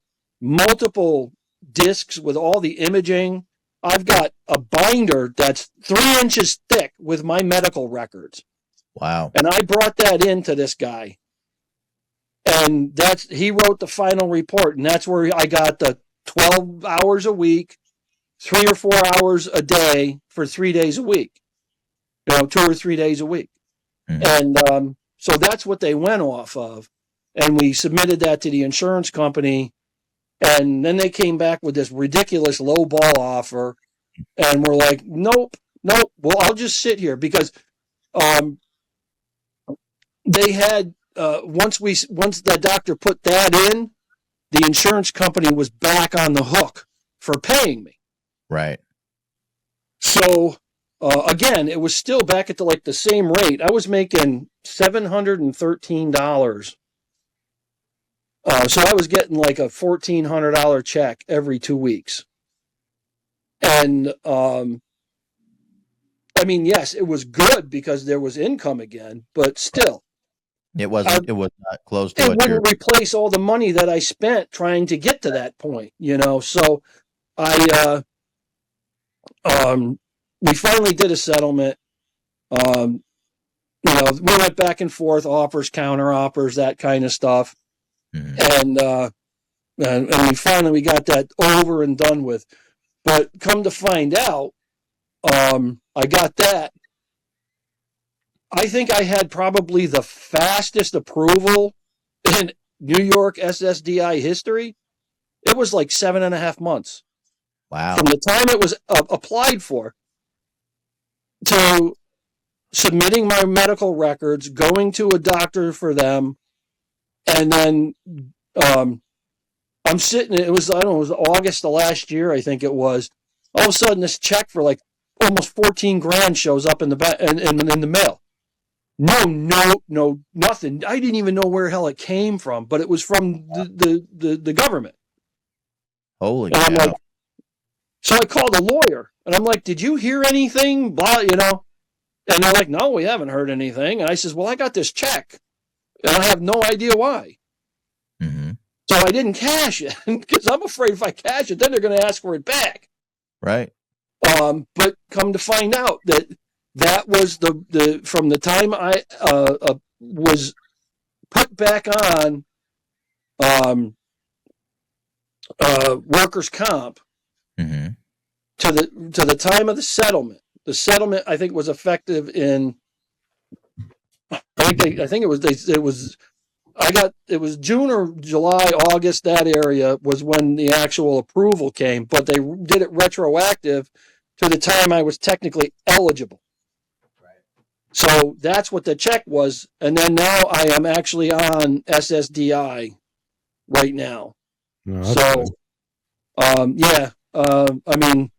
multiple discs with all the imaging. I've got a binder that's 3 inches thick with my medical records. Wow. And I brought that into this guy. And he wrote the final report. And that's where I got the 12 hours a week, 3 or 4 hours a day for 3 days a week. 2 or 3 days a week. And so that's what they went off of. And we submitted that to the insurance company. And then they came back with this ridiculous low ball offer. And we're like, nope. Well, I'll just sit here, because they had, once the doctor put that in, the insurance company was back on the hook for paying me. Right. So, again, it was still back at the same rate. I was making $713. So I was getting like a $1,400 check every 2 weeks. And, yes, it was good because there was income again, but still. It was not close to it what wouldn't replace all the money that I spent trying to get to that point, So we finally did a settlement. We went back and forth, offers, counter offers, that kind of stuff. And we finally got that over and done with. But come to find out, I got that. I think I had probably the fastest approval in New York SSDI history. It was like 7.5 months. Wow. From the time it was applied for to submitting my medical records, going to a doctor for them, and then I'm sitting, it was August of last year, I think it was. All of a sudden, this check for like almost 14 grand shows up in the mail. No, nothing. I didn't even know where the hell it came from, but it was from the government. Holy cow. So I called a lawyer, and I'm like, did you hear anything? Blah, And they're like, no, we haven't heard anything. And I says, well, I got this check, and I have no idea why. So I didn't cash it, because I'm afraid if I cash it, then they're going to ask for it back. Right. But come to find out that was the from the time I was put back on workers' comp Mm-hmm. to the time of the settlement. The settlement, I think, was effective in. I think it was June or July, August. That area was when the actual approval came, but they did it retroactive to the time I was technically eligible. So that's what the check was. And then now I am actually on SSDI right now. No, So, yeah, I mean,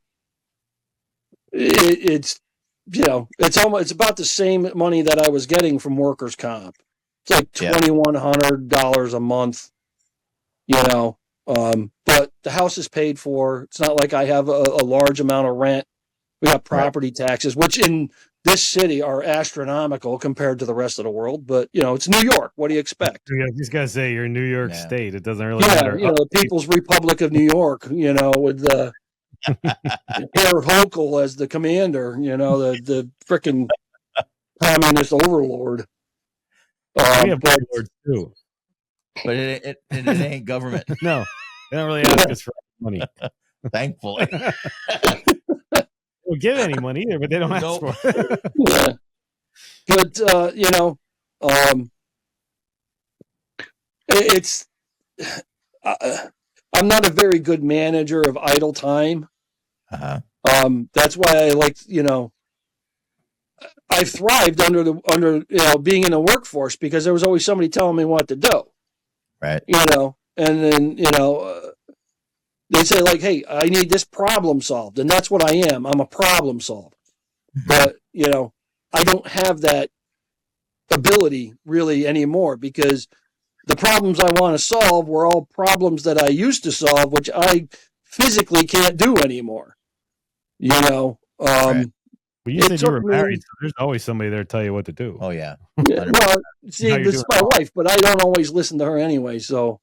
it's, it's about the same money that I was getting from workers' comp. It's like $2,100 a month, but the house is paid for. It's not like I have a large amount of rent. We have property taxes, which in this city are astronomical compared to the rest of the world. But, it's New York. What do you expect? Yeah, just got to say, you're in New York State. It doesn't really matter. The People's Republic of New York, with Herr Hochul as the commander, the frickin' communist overlord. We have overlords too. But it ain't government. No, they don't really ask us for money. Thankfully. They don't give any money either, but they don't ask for it. Yeah. But, it's, I'm not a very good manager of idle time. Uh-huh. That's why I like, I thrived under being in the workforce because there was always somebody telling me what to do. Right. And then, they say like, hey, I need this problem solved. And that's what I am. I'm a problem solver. But, I don't have that ability really anymore because the problems I want to solve were all problems that I used to solve, which I physically can't do anymore. Right. Well, you said you were married, so there's always somebody there to tell you what to do. Oh, yeah. Well, see, this is my wife, but I don't always listen to her anyway. So,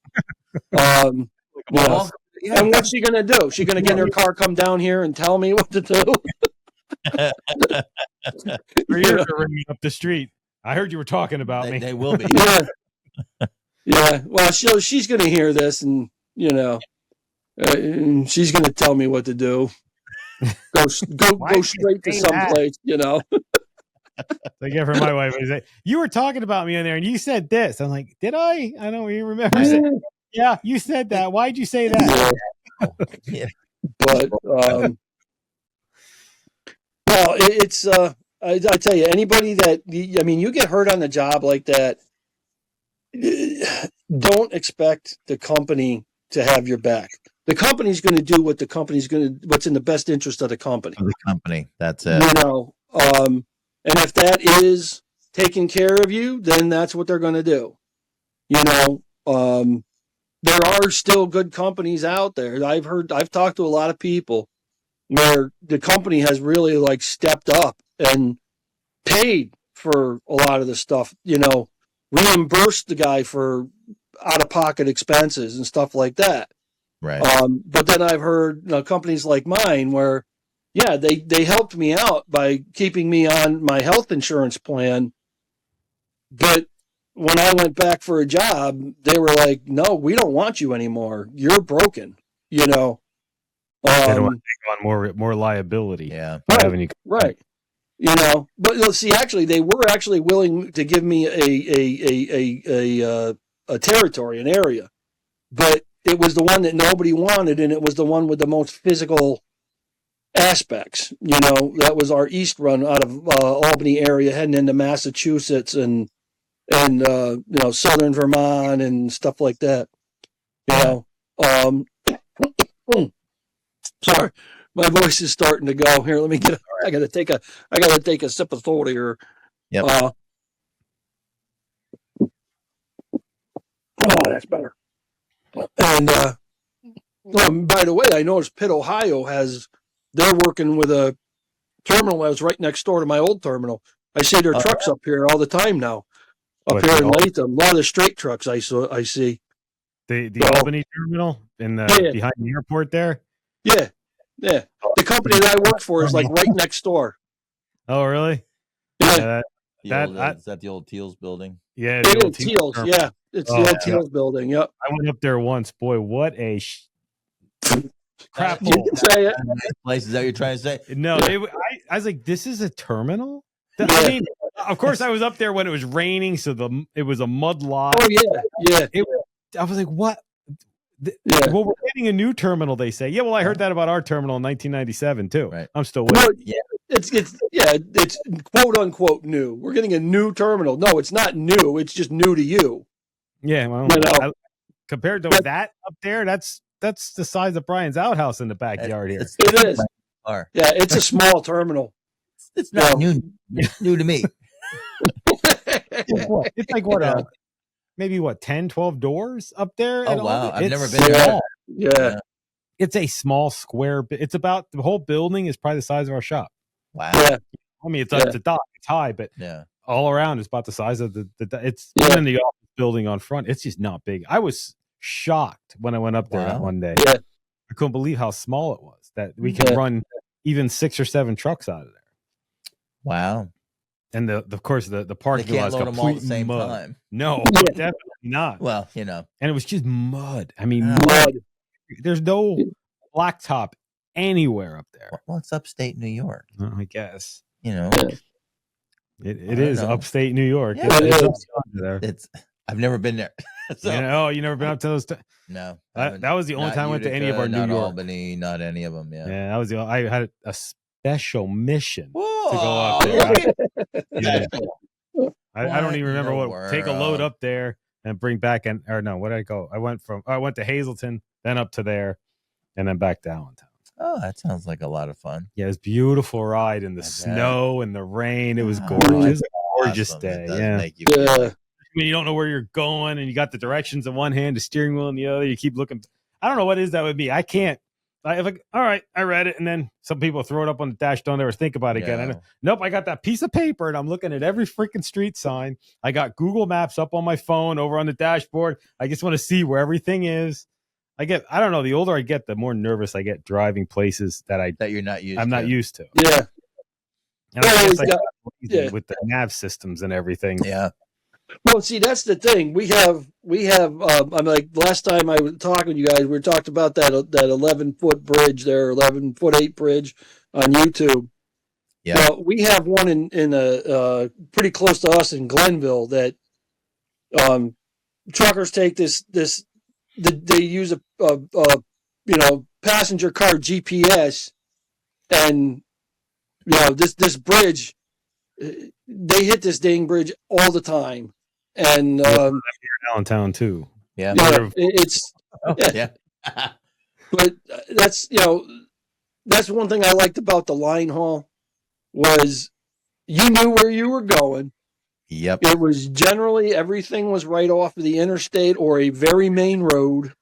and what's she going to do? She going to get in her car, come down here and tell me what to do? Or you're ringing up the street. I heard you were talking about me. They will be. Yeah. Well, she's going to hear this and, she's going to tell me what to do. Go straight to someplace, Like from my wife, I say, you were talking about me in there and you said this. I'm like, did I? I don't even remember saying, yeah, you said that. Why'd you say that? Yeah. But, well, it's, I tell you, anybody that, you get hurt on the job like that, don't expect the company to have your back. The company's going to do what's in the best interest of the company. The company, that's it. And if that is taking care of you, then that's what they're going to do. There are still good companies out there. I've talked to a lot of people where the company has really like stepped up and paid for a lot of the stuff, reimbursed the guy for out-of-pocket expenses and stuff like that. Right. But then I've heard companies like mine where, they helped me out by keeping me on my health insurance plan. But when I went back for a job, they were like, no, we don't want you anymore. You're broken, They don't want to take on more liability. Yeah. Right. But see, actually, they were actually willing to give me a territory, an area, but it was the one that nobody wanted, and it was the one with the most physical aspects. That was our east run out of Albany area, heading into Massachusetts and southern Vermont and stuff like that. Sorry, my voice is starting to go. Here, let me get. I gotta take a sip of soda here. Yep. Oh, that's better. And by the way, I noticed Pitt, Ohio they're working with a terminal that was right next door to my old terminal. I see their trucks up here all the time now. Up here in Latham, a lot of the straight trucks I see. The Albany terminal behind the airport there. Yeah. The company that I work for is like right next door. Oh, really? Yeah. Is that the old Teals building? Yeah, It the old is Teals. terminal. Yeah, it's Oh, the old yeah. Teals building. Yep. I went up there once. Boy, what a crap You hole. can say it. Place is that you're trying to say? No, I was like, this is a terminal? I mean, of course, I was up there when it was raining, so it was a mud lot. Oh yeah. I was like, what? Yeah. Well, we're getting a new terminal, they say. Yeah, well, I heard that about our terminal in 1997 too. Right. I'm still waiting. No, it's quote unquote new. We're getting a new terminal. No, it's not new. It's just new to you. Yeah, well, You know? compared to that up there, that's the size of Brian's outhouse in the backyard here. It is. Yeah, it's a small terminal. It's not new. It's new to me. It's like what? Maybe what? 10, 12 doors up there? Oh wow, I've never been there. Yeah. It's a small square. It's about the whole building is probably the size of our shop. Wow. Yeah. I mean, it's a dock. It's high, but all around is about the size of the it's even the office building on front. It's just not big. I was shocked when I went up there that one day. Yeah. I couldn't believe how small it was that we can run even 6 or 7 trucks out of there. Wow. And of course the parking lot is load them all at the complete same mud. time. No, definitely not. Well, you know, and it was just mud. I mean, Mud. There's no blacktop anywhere up there. well, it's upstate New York. I guess You know, it is upstate New York. Yeah, It's up there. I've never been there. So, You never been up to those? no, That was the only not time I went to any of our Utica, New not York. Albany, not any of them. Yeah. Yeah, that was the. I had a special mission Whoa, to go up there. That's cool. I don't even remember in the what. Take a load up there and bring back where did I go? I went to Hazleton, then up to there, and then back to Allentown. Oh, that sounds like a lot of fun. Yeah, it was a beautiful ride in the snow and the rain. It was Oh, gorgeous. It was a awesome. gorgeous It day. does Yeah. make you feel like- I mean, you don't know where you're going, and you got the directions in one hand, the steering wheel in the other. You keep looking. I don't know what it is that would be. I can't. All right, I read it, and then some people throw it up on the dash, don't ever think about it again. Nope, I got that piece of paper, and I'm looking at every freaking street sign. I got Google Maps up on my phone over on the dashboard. I just want to see where everything is. I don't know. The older I get, the more nervous I get driving places that you're not used. I'm not used to. Yeah. And I guess with the nav systems and everything. Yeah. Well, see, that's the thing. We have. I'm like last time I was talking with you guys, we talked about that 11-foot bridge there, 11-foot 8 bridge on YouTube. Yeah. Well, we have one in a pretty close to us in Glenville that truckers take this. They use a passenger car GPS, and this bridge. They hit this dang bridge all the time, and here in Allentown too. Yeah, it's yeah. But that's one thing I liked about the Linehaul was you knew where you were going. Yep. It was generally everything was right off of the interstate or a very main road.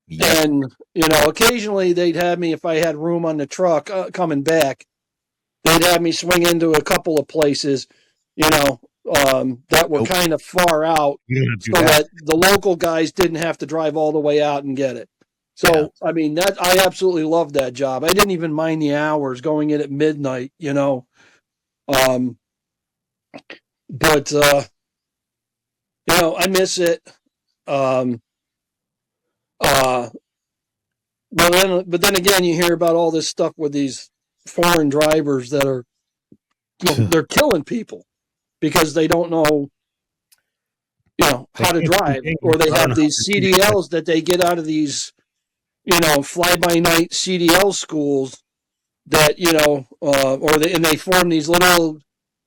Yep. And occasionally they'd have me, if I had room on the truck coming back, they'd have me swing into a couple of places, that were kind of far out, so that the local guys didn't have to drive all the way out and get it. So, I mean, I absolutely loved that job. I didn't even mind the hours going in at midnight, but I miss it. But then again, you hear about all this stuff with these foreign drivers that are they're killing people because they don't know how to drive, or they have these CDLs that they get out of these fly by night CDL schools that and they form these little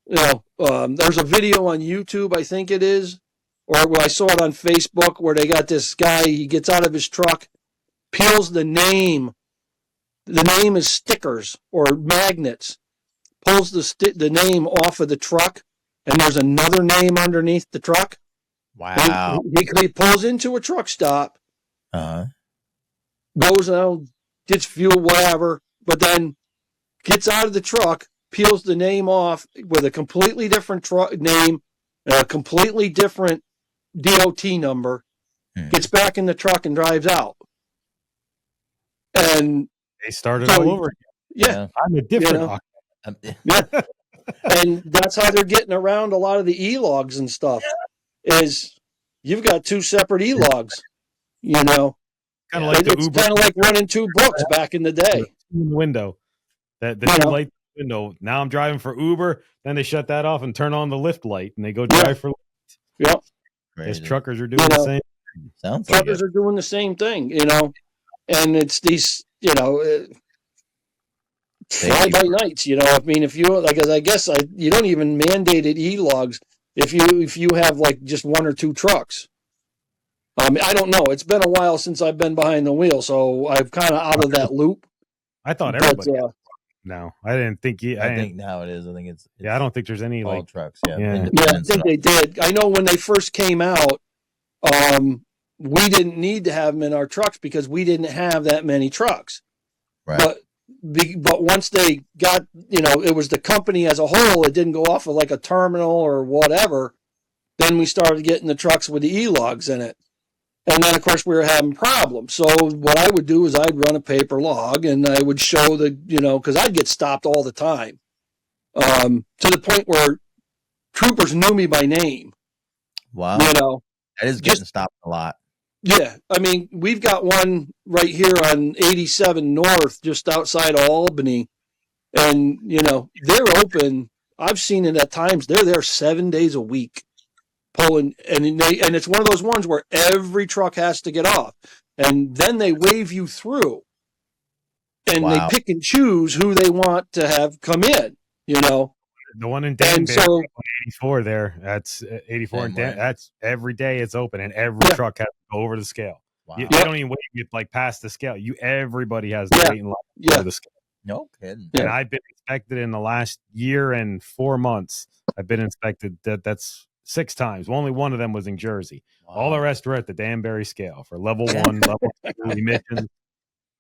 there's a video on YouTube, I think it is, or I saw it on Facebook, where they got this guy, he gets out of his truck, peels the name is stickers or magnets, pulls the name off of the truck, and there's another name underneath the truck. Wow. He pulls into a truck stop, goes out, gets fuel, whatever, but then gets out of the truck, peels the name off with a completely different truck name, a completely different DOT number, gets back in the truck and drives out. And they started all over again. Yeah. I'm a different. Yeah. And that's how they're getting around a lot of the e-logs and stuff. is you've got two separate e-logs, you know. Kind of like the It's Uber. kind of like running two books back in the day. In the window. The two light window. Now I'm driving for Uber. Then they shut that off and turn on the Lyft light, and they go drive for Lyft. Yep. As truckers are doing the same. Sounds like truckers are doing the same thing, you know, and it's these, you know, fly by nights, you know. I mean, if you like, I guess you don't even mandate it e-logs if you have like just one or two trucks. I don't know. It's been a while since I've been behind the wheel, so I'm kind of out of that loop. I thought everybody. No, I didn't think. I think now it is. I think it's I don't think there's any all like trucks. I think they did. I know when they first came out, we didn't need to have them in our trucks because we didn't have that many trucks. Right. But once they got, you know, it was the company as a whole. It didn't go off of like a terminal or whatever. Then we started getting the trucks with the e-logs in it. And then, of course, we were having problems. So what I would do is I'd run a paper log and I would show the, you know, because I'd get stopped all the time to the point where troopers knew me by name. Wow. You know, that is getting stopped a lot. Yeah. I mean, we've got one right here on 87 North, just outside of Albany. And, you know, they're open. I've seen it at times. They're there 7 days a week. Pulling, and it's one of those ones where every truck has to get off, and then they wave you through, and they pick and choose who they want to have come in. You know, the one in Danbury, 84 there. That's 84 and that's every day it's open, and every truck has to go over the scale. Wow. You don't even wait to get like past the scale. Everybody has to wait in line over the scale. No kidding. And I've been inspected in the last year and 4 months. I've been inspected. That's 6 times. Only one of them was in Jersey. Wow. All the rest were at the Danbury scale for level 1, level 2 emissions.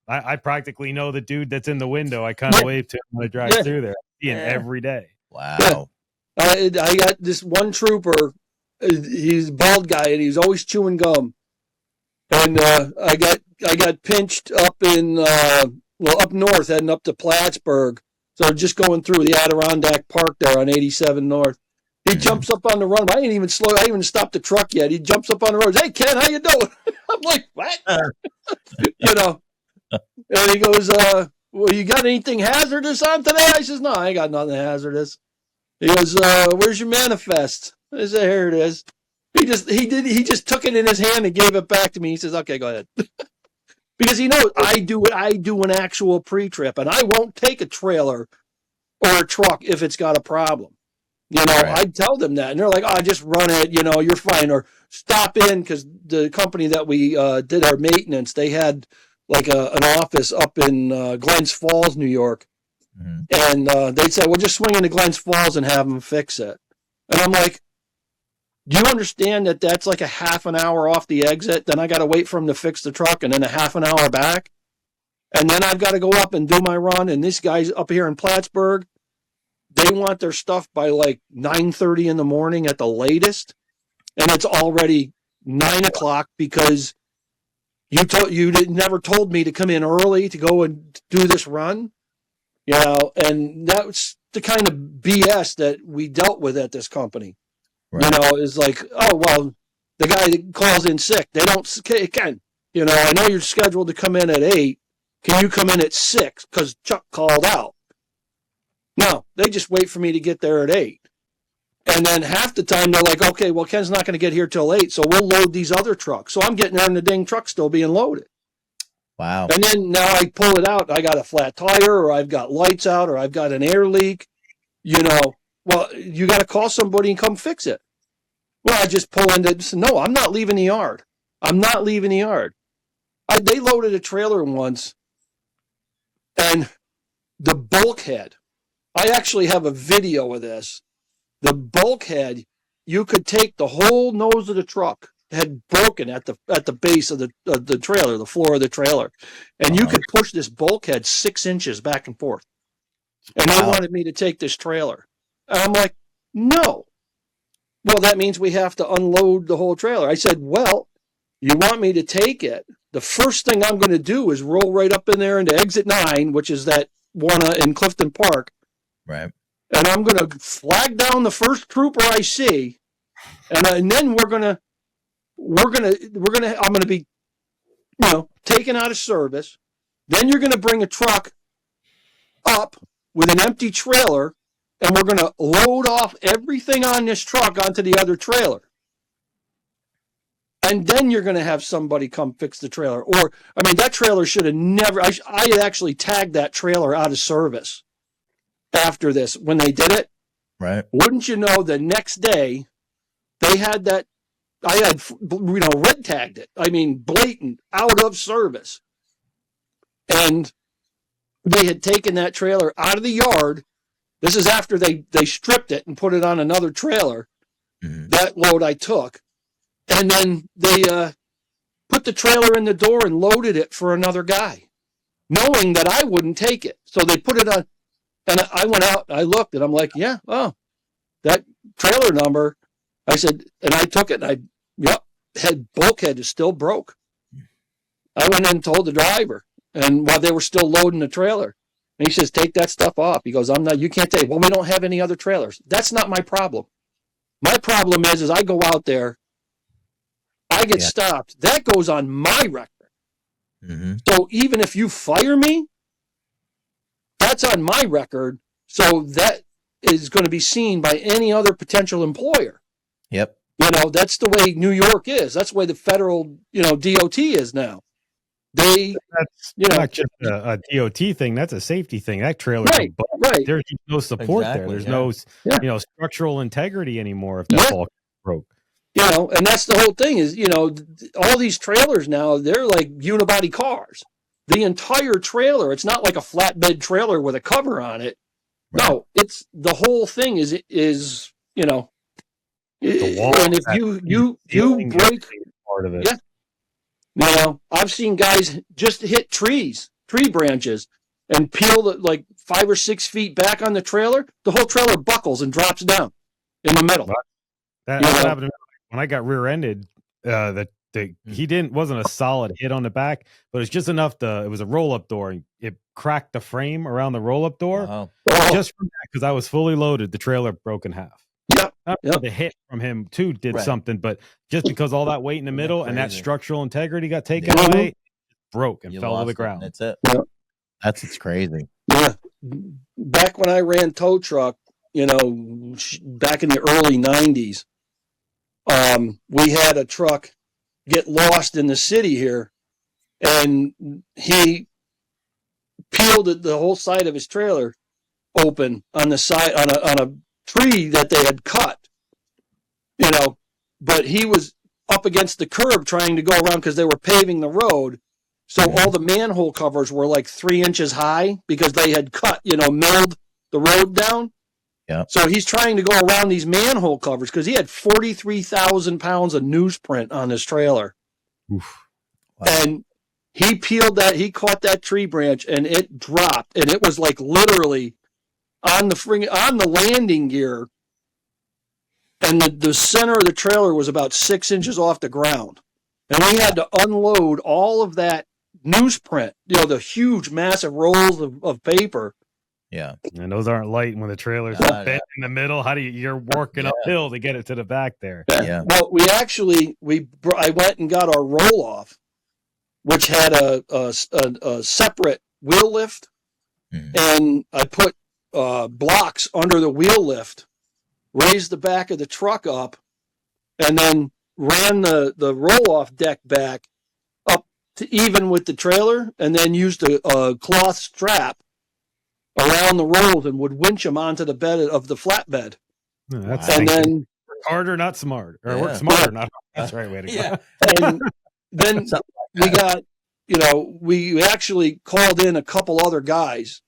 I practically know the dude that's in the window. I kind of wave to him when I drive through there. I see him every day. Wow. I got this one trooper. He's a bald guy, and he's always chewing gum. And I got pinched up in up north, heading up to Plattsburgh. So just going through the Adirondack Park there on 87 North. He jumps up on the run. I didn't even stop the truck yet. He jumps up on the road. Hey, Ken, how you doing? I'm like, what? You know. And he goes, well, you got anything hazardous on today? I says, no, I ain't got nothing hazardous. He goes, where's your manifest? I said, here it is. He just took it in his hand and gave it back to me. He says, okay, go ahead. Because he knows I do an actual pre-trip, and I won't take a trailer or a truck if it's got a problem. You know, I'd tell them that, and they're like, "Oh, just run it. You know, you're fine." Or stop in, because the company that we did our maintenance, they had like an office up in Glens Falls, New York, and they said, "Well, just swing into Glens Falls and have them fix it." And I'm like, "Do you understand that that's like a half an hour off the exit? Then I got to wait for them to fix the truck, and then a half an hour back, and then I've got to go up and do my run." And this guy's up here in Plattsburgh. They want their stuff by like 9:30 in the morning at the latest, and it's already 9 o'clock because you never told me to come in early to go and do this run, you know. And that's the kind of BS that we dealt with at this company. Right. You know, is like, oh well, the guy that calls in sick, they don't can. You know, I know you're scheduled to come in at 8. Can you come in at 6 because Chuck called out? No, they just wait for me to get there at 8. And then half the time they're like, okay, well, Ken's not going to get here till 8, so we'll load these other trucks. So I'm getting there and the dang truck's still being loaded. Wow. And then now I pull it out. I got a flat tire, or I've got lights out, or I've got an air leak. You know, well, you got to call somebody and come fix it. Well, I just pull into, no, I'm not leaving the yard. I'm not leaving the yard. They loaded a trailer once, and the bulkhead, I actually have a video of this. The bulkhead, you could take the whole nose of the truck, had broken at the base of the trailer, the floor of the trailer, and you could push this bulkhead 6 inches back and forth. And they wanted me to take this trailer. And I'm like, no. Well, that means we have to unload the whole trailer. I said, well, you want me to take it? The first thing I'm going to do is roll right up in there into exit 9, which is that one in Clifton Park. Right. And I'm going to flag down the first trooper I see, And then I'm gonna be, taken out of service. Then you're gonna bring a truck up with an empty trailer, and we're gonna load off everything on this truck onto the other trailer. And then you're going to have somebody come fix the trailer. Or, that trailer should have never, I actually tagged that trailer out of service after this when they did it. Right. Wouldn't you know, the next day they had that, I had, red tagged it. Blatant, out of service. And they had taken that trailer out of the yard. This is after they stripped it and put it on another trailer. Mm-hmm. That load I took. And then they put the trailer in the door and loaded it for another guy, knowing that I wouldn't take it. So they put it on, and I went out, I looked, and I'm like, that trailer number. I said, and I took it, and bulkhead is still broke. I went in and told the driver, and while they were still loading the trailer, and he says, take that stuff off. He goes, you can't take it. Well, we don't have any other trailers. That's not my problem. My problem is I go out there, I get stopped. That goes on my record. Mm-hmm. So even if you fire me, that's on my record. So that is going to be seen by any other potential employer. Yep. That's the way New York is. That's the way the federal, DOT is now. That's not just a DOT thing. That's a safety thing. That trailer, right. There's no support there. There's no, structural integrity anymore if that bulkhead broke. And that's the whole thing is, all these trailers now, they're like unibody cars. The entire trailer, it's not like a flatbed trailer with a cover on it. Right. No, it's the whole thing is the wall, and if you break part of it. Yeah. I've seen guys just hit tree branches and peel like 5 or 6 feet back on the trailer. The whole trailer buckles and drops down in the middle. That happened to me. When I got rear-ended, wasn't a solid hit on the back, but it's just enough it was a roll-up door, and it cracked the frame around the roll-up door. Wow. Just from that, because I was fully loaded, the trailer broke in half. The hit from him too did something, but just because all that weight in the middle and that structural integrity got taken away, it broke and fell to the ground. That's it. Yeah. It's crazy. Yeah. Back when I ran tow truck, back in the early 90s, we had a truck get lost in the city here, and he peeled the whole side of his trailer open on the side on a tree that they had cut, but he was up against the curb trying to go around because they were paving the road. So all the manhole covers were like 3 inches high because they had cut, milled the road down. Yeah. So he's trying to go around these manhole covers because he had 43,000 pounds of newsprint on his trailer. Oof. Wow. And he caught that tree branch and it dropped. And it was like literally on the landing gear. And the center of the trailer was about 6 inches off the ground. And we had to unload all of that newsprint, the huge, massive rolls of paper. Yeah. And those aren't light when the trailer's bent in the middle. You're working uphill to get it to the back there. Yeah. Well, I went and got our roll off, which had a separate wheel lift. Mm-hmm. And I put blocks under the wheel lift, raised the back of the truck up, and then ran the roll-off deck back up to even with the trailer, and then used a cloth strap around the rolls and would winch them onto the bed of the flatbed. And then work harder, not smarter, or work smarter, not harder. That's the right way to go. Yeah. And then we got, we actually called in a couple other guys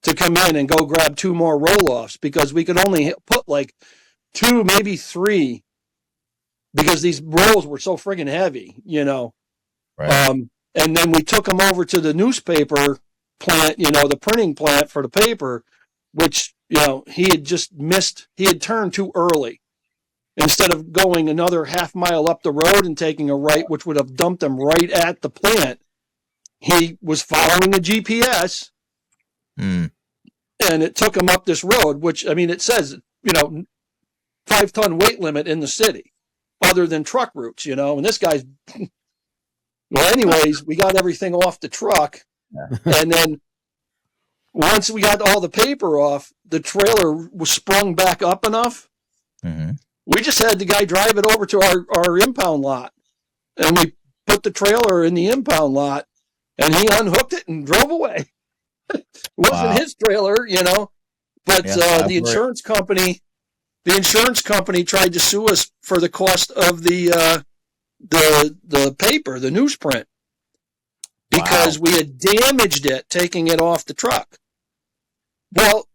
to come in and go grab 2 more roll-offs because we could only put like 2, maybe 3, because these rolls were so friggin' heavy, Right. And then we took them over to the newspaper plant, the printing plant for the paper, which, he had just missed. He had turned too early. Instead of going another half mile up the road and taking a right, which would have dumped him right at the plant, he was following the GPS. And it took him up this road, which, it says, 5-ton weight limit in the city, other than truck routes, And this guy's. Well, anyways, we got everything off the truck, and then once we got all the paper off, the trailer was sprung back up enough. Mm-hmm. We just had the guy drive it over to our impound lot, and we put the trailer in the impound lot, and he unhooked it and drove away. It wasn't his trailer, but the insurance company tried to sue us for the cost of the paper, the newsprint, because we had damaged it taking it off the truck. Well,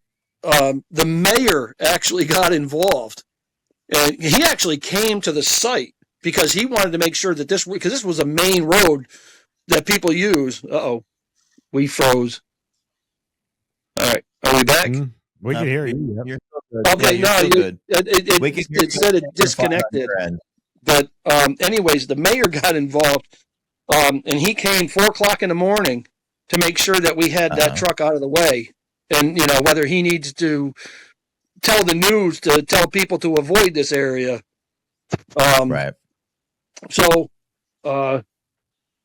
the mayor actually got involved, and he actually came to the site because he wanted to make sure that this was a main road that people use. We froze. All right, are we back? We can hear you. You're so good. Okay, good. It said it disconnected. But anyways, the mayor got involved, and he came 4:00 in the morning to make sure that we had that truck out of the way. And, whether he needs to tell the news to tell people to avoid this area. Right. So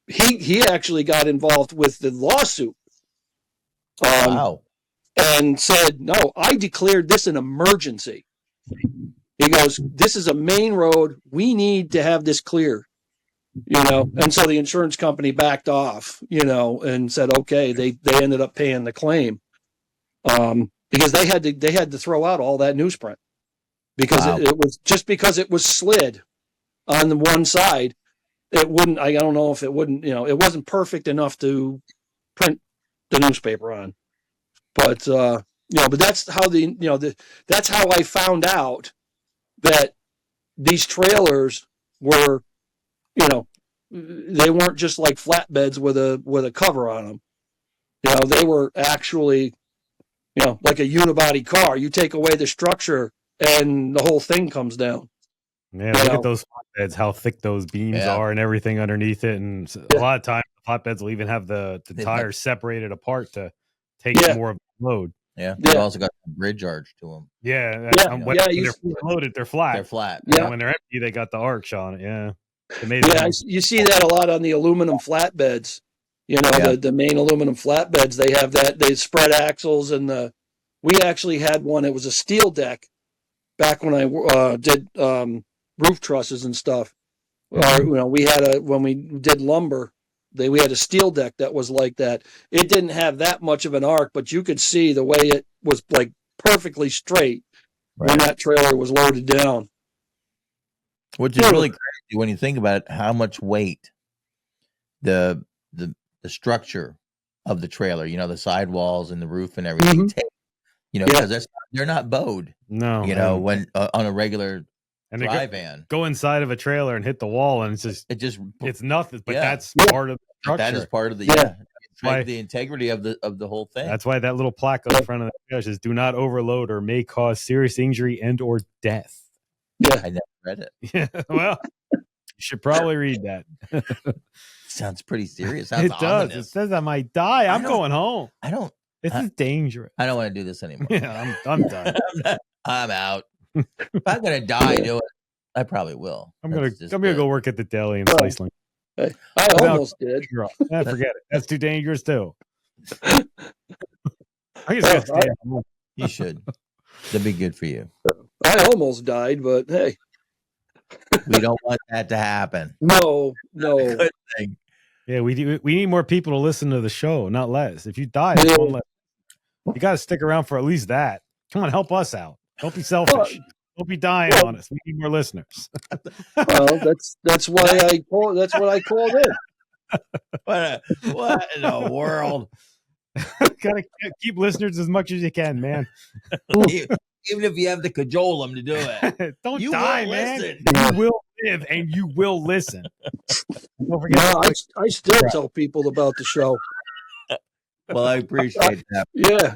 he actually got involved with the lawsuit. And said, no, I declared this an emergency. He goes, this is a main road. We need to have this clear, And so the insurance company backed off, and said, okay, they ended up paying the claim. Because they had to throw out all that newsprint because it was just because it was slid on the one side. It wouldn't, I don't know if it wouldn't, it wasn't perfect enough to print the newspaper on, but but that's how that's how I found out that these trailers were, they weren't just like flatbeds with a cover on them. They were actually, like a unibody car. You take away the structure and the whole thing comes down. Yeah, look at those flatbeds, how thick those beams are and everything underneath it. And a lot of times the flatbeds will even have the tires separated apart to take more of the load. Yeah, they've also got a bridge arch to them. When they're loaded, they're flat. They're flat. Yeah. When they're empty, they got the arch on it. Yeah. You see that a lot on the aluminum flatbeds. The main aluminum flatbeds, they have that, they spread axles, and we actually had one. It was a steel deck back when I did roof trusses and stuff. We had when we did lumber, we had a steel deck that was like that. It didn't have that much of an arc, but you could see the way it was like perfectly straight when that trailer was loaded down. Which is really crazy when you think about it, how much weight the structure of the trailer, the sidewalls and the roof and everything take, because they're not bowed. No. When on a regular and dry van. Go inside of a trailer and hit the wall, and it's nothing. But that's part of the structure. That is part of the the integrity of the whole thing. That's why that little plaque on the front of the trailer says, "Do not overload or may cause serious injury and or death." Yeah, I never read it. Yeah, well, you should probably read that. Sounds pretty serious. Sounds ominous. It says I might die. I'm going home. This is dangerous. I don't want to do this anymore. Yeah, I'm done. I'm out. If I'm gonna die doing it, I probably will. I'm gonna go work at the deli in Sliceland. I almost did. Forget it. That's too dangerous too. I guess you should. That'd be good for you. I almost died, but hey, we don't want that to happen. No. Good thing. Yeah, we need more people to listen to the show, not less. If you die, you got to stick around for at least that. Come on, help us out. Don't be selfish. Don't be dying on us. We need more listeners. Well, that's why that's what I called in. What in the world? Gotta keep listeners as much as you can, man. Even if you have to cajole them to do it. Don't die, man. You will live and you will listen. Don't forget. No, I still tell people about the show. Well, I appreciate that. Yeah.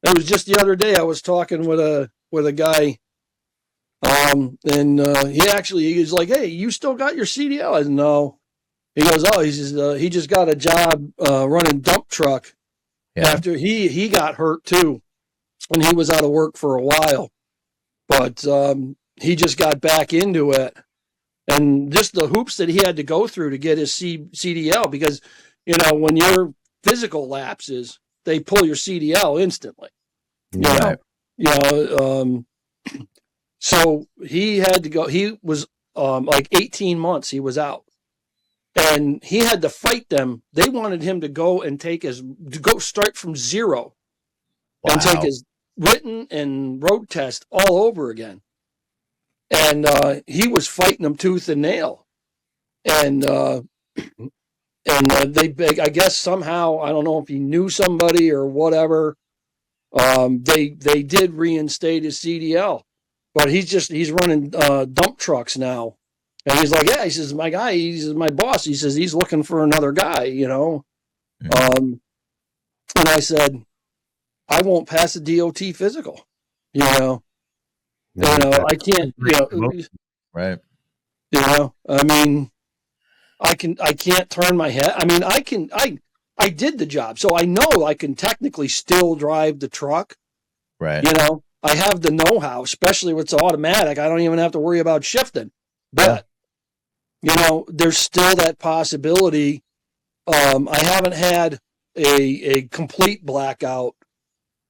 It was just the other day I was talking with a guy, and he was like, "Hey, you still got your CDL?" I said, "No." He goes, "Oh, he just got a job running dump truck after he got hurt too, and he was out of work for a while." but he just got back into it, and just the hoops that he had to go through to get his CDL, because when your physical lapses, they pull your CDL instantly. Right. So he had to go. He was like 18 months he was out, and he had to fight them. They wanted him to go and start from zero. Wow. And take his written and road test all over again. And he was fighting them tooth and nail. And they, I guess somehow, I don't know if he knew somebody or whatever, they did reinstate his CDL. But he's running dump trucks now. And he's like, yeah, he says, my guy, he's my boss. He says, he's looking for another guy, Mm-hmm. And I said, I won't pass a DOT physical, I can't, Right. I mean, I can't turn my head. I mean, I did the job, so I know I can technically still drive the truck. Right. I have the know-how, especially when it's automatic. I don't even have to worry about shifting, but there's still that possibility. I haven't had a complete blackout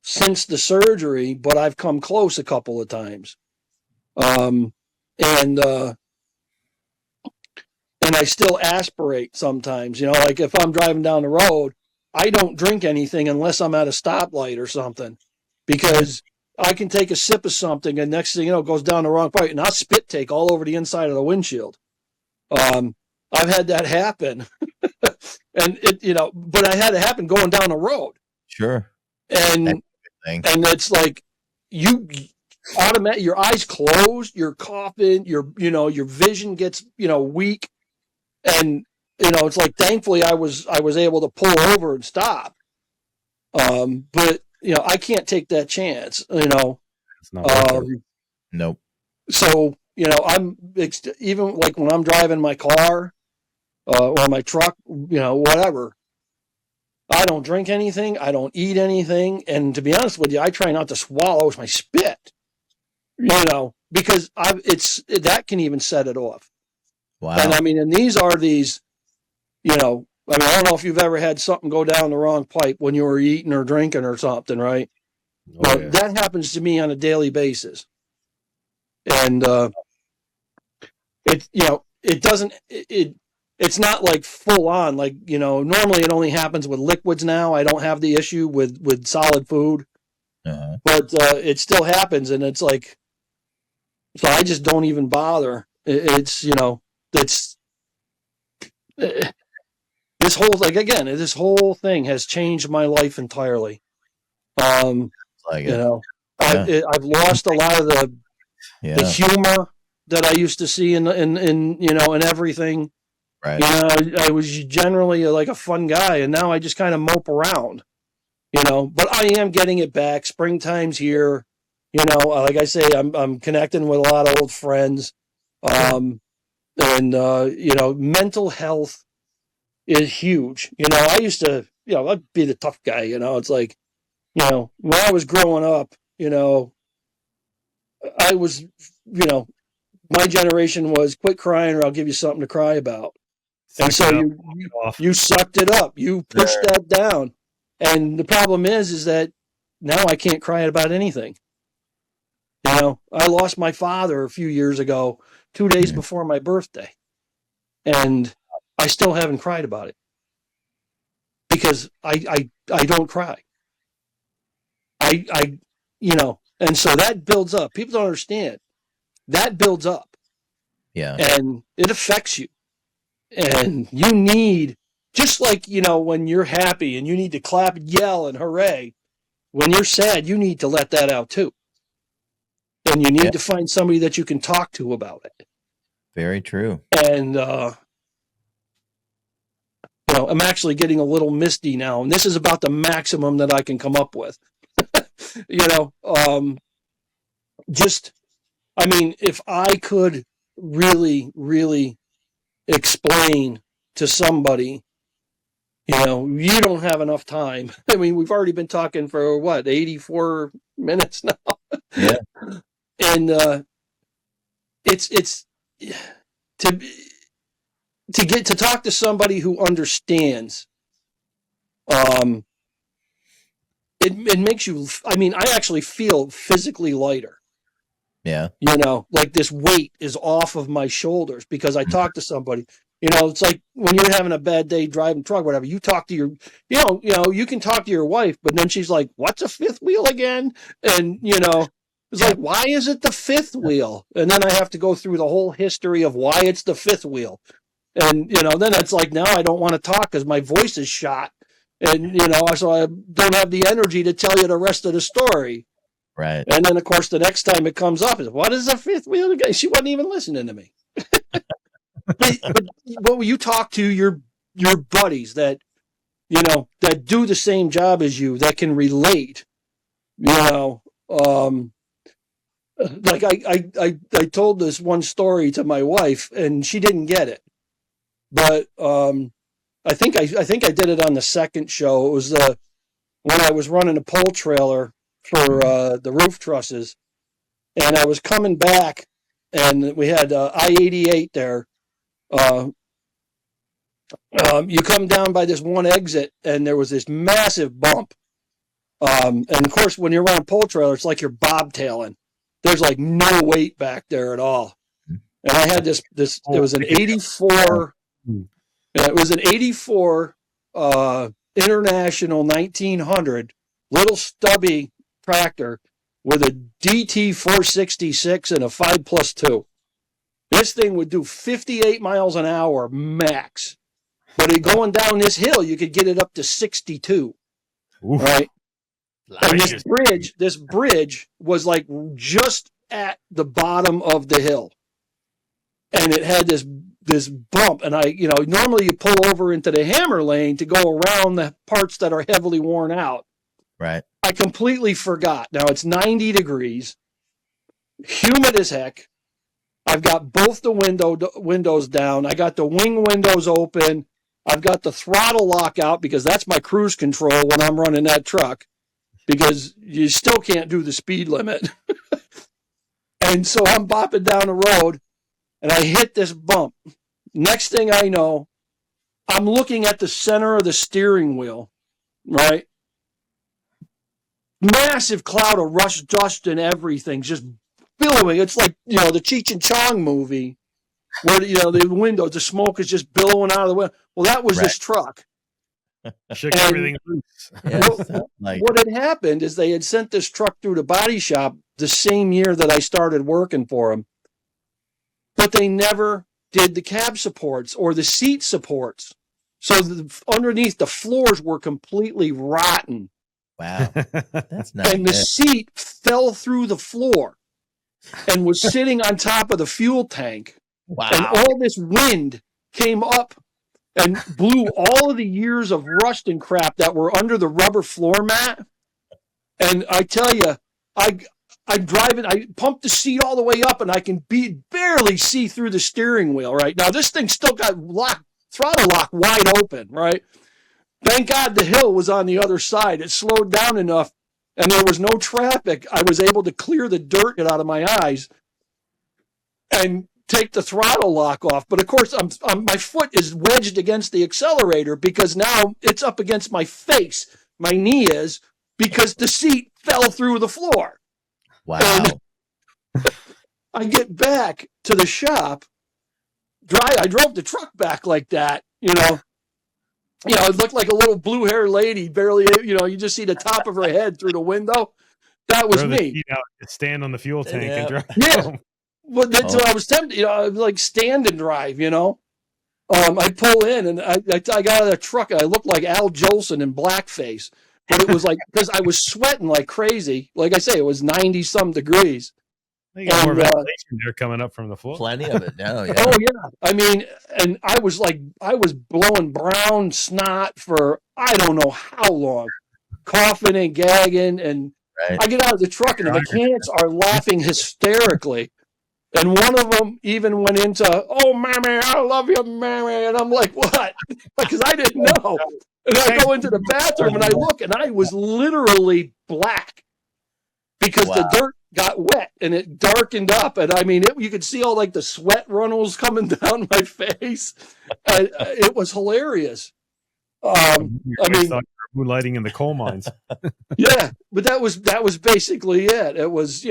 since the surgery, but I've come close a couple of times. And I still aspirate sometimes, like if I'm driving down the road, I don't drink anything unless I'm at a stoplight or something, because I can take a sip of something and next thing you know, it goes down the wrong pipe and I'll spit take all over the inside of the windshield. I've had that happen and but I had it happen going down the road. Sure. And it's like your eyes closed, you're coughing, your vision gets, weak. And, it's like, thankfully I was able to pull over and stop. But, I can't take that chance, It's not worth it. Nope. So, even like when I'm driving my car, or my truck, whatever, I don't drink anything. I don't eat anything. And to be honest with you, I try not to swallow my spit, because that can even set it off. Wow. And and these are these, I don't know if you've ever had something go down the wrong pipe when you were eating or drinking or something, right? Oh, But yeah. that happens to me on a daily basis. And, it's not like full on, like, normally it only happens with liquids now. I don't have the issue with solid food, but it still happens. And it's like, so I just don't even bother. It's, this whole thing has changed my life entirely. Like I've lost a lot of the humor that I used to see in everything. Right. I was generally like a fun guy, and now I just kind of mope around, but I am getting it back. Springtime's here, like I say, I'm connecting with a lot of old friends. And mental health is huge. I used to, I'd be the tough guy, it's like, when I was growing up, I was, my generation was quit crying or I'll give you something to cry about. And so you sucked it up. You pushed that down. And the problem is that now I can't cry about anything. I lost my father a few years ago, 2 days before my birthday. And I still haven't cried about it because I don't cry. And so that builds up. People don't understand. That builds up. Yeah. And it affects you. And you need, just like, when you're happy and you need to clap and yell and hooray, when you're sad, you need to let that out too. And you need to find somebody that you can talk to about it. Very true. And, I'm actually getting a little misty now, and this is about the maximum that I can come up with. If I could really, really explain to somebody, you don't have enough time. We've already been talking for 84 minutes now. Yeah. and it's to get to talk to somebody who understands. It makes you. I mean, I actually feel physically lighter. Yeah. You know, like this weight is off of my shoulders because I talk to somebody. You know, it's like when you're having a bad day driving truck, whatever. You talk to your, you can talk to your wife, but then she's like, "What's a fifth wheel again?" And it's like, why is it the fifth wheel? And then I have to go through the whole history of why it's the fifth wheel. And then it's like now I don't want to talk because my voice is shot. And, so I don't have the energy to tell you the rest of the story. Right. And then, of course, the next time it comes up is, what is a fifth wheel again? She wasn't even listening to me. but when you talk to your buddies that, that do the same job as you, that can relate, like I told this one story to my wife and she didn't get it. But, I think I did it on the second show. It was when I was running a pole trailer for the roof trusses, and I was coming back, and we had I-88 there. You come down by this one exit, and there was this massive bump. And of course, when you're running a pole trailer, it's like you're bobtailing. There's like no weight back there at all. And I had this. It was an 84. It was an 84 International 1900 little stubby tractor with a DT 466 and a 5+2. This thing would do 58 miles an hour max. But going down this hill, you could get it up to 62. Oof. Right? And this bridge was like just at the bottom of the hill. And it had this bump, and normally you pull over into the hammer lane to go around the parts that are heavily worn out. Right. I completely forgot. Now it's 90 degrees, humid as heck. I've got both the windows down. I got the wing windows open. I've got the throttle lock out because that's my cruise control when I'm running that truck because you still can't do the speed limit. And so I'm bopping down the road. And I hit this bump. Next thing I know, I'm looking at the center of the steering wheel, right? Massive cloud of rust, dust, and everything just billowing. It's like, the Cheech and Chong movie where, the window, the smoke is just billowing out of the window. Well, that was this truck. Shook everything loose. What had happened is they had sent this truck through the body shop the same year that I started working for them. But they never did the cab supports or the seat supports. So underneath the floors were completely rotten. Wow. That's nice. And the seat fell through the floor and was sitting on top of the fuel tank. Wow. And all this wind came up and blew all of the years of rust and crap that were under the rubber floor mat. And I tell you, I'm driving, I pumped the seat all the way up and I can barely see through the steering wheel right now. This thing still got throttle lock wide open, right? Thank God the hill was on the other side. It slowed down enough and there was no traffic. I was able to clear the dirt out of my eyes and take the throttle lock off. But of course, my foot is wedged against the accelerator because now it's up against my face. My knee is because the seat fell through the floor. Wow. And I get back to the shop. I drove the truck back like that, it looked like a little blue-haired lady, barely, you just see the top of her head through the window. That was me. Stand on the fuel tank and drive. Yeah. Well, so I was tempted, I was like stand and drive, I pull in and I got out of the truck and I looked like Al Jolson in blackface. But it was like, because I was sweating like crazy. Like I say, it was 90-some degrees. You got more ventilation there coming up from the floor. Plenty of it now, yeah. Oh, yeah. I mean, and I was blowing brown snot for I don't know how long, coughing and gagging. And I get out of the truck and the mechanics are laughing hysterically. And one of them even went into, "Oh, mammy, I love you, mammy." And I'm like, what? Because I didn't know. And I go into the bathroom and I look and I was literally black because the got wet and it darkened up, and I mean, you could see all like the sweat runnels coming down my face. And it was hilarious. I mean, moonlighting in the coal mines. yeah, but that was basically it. It was,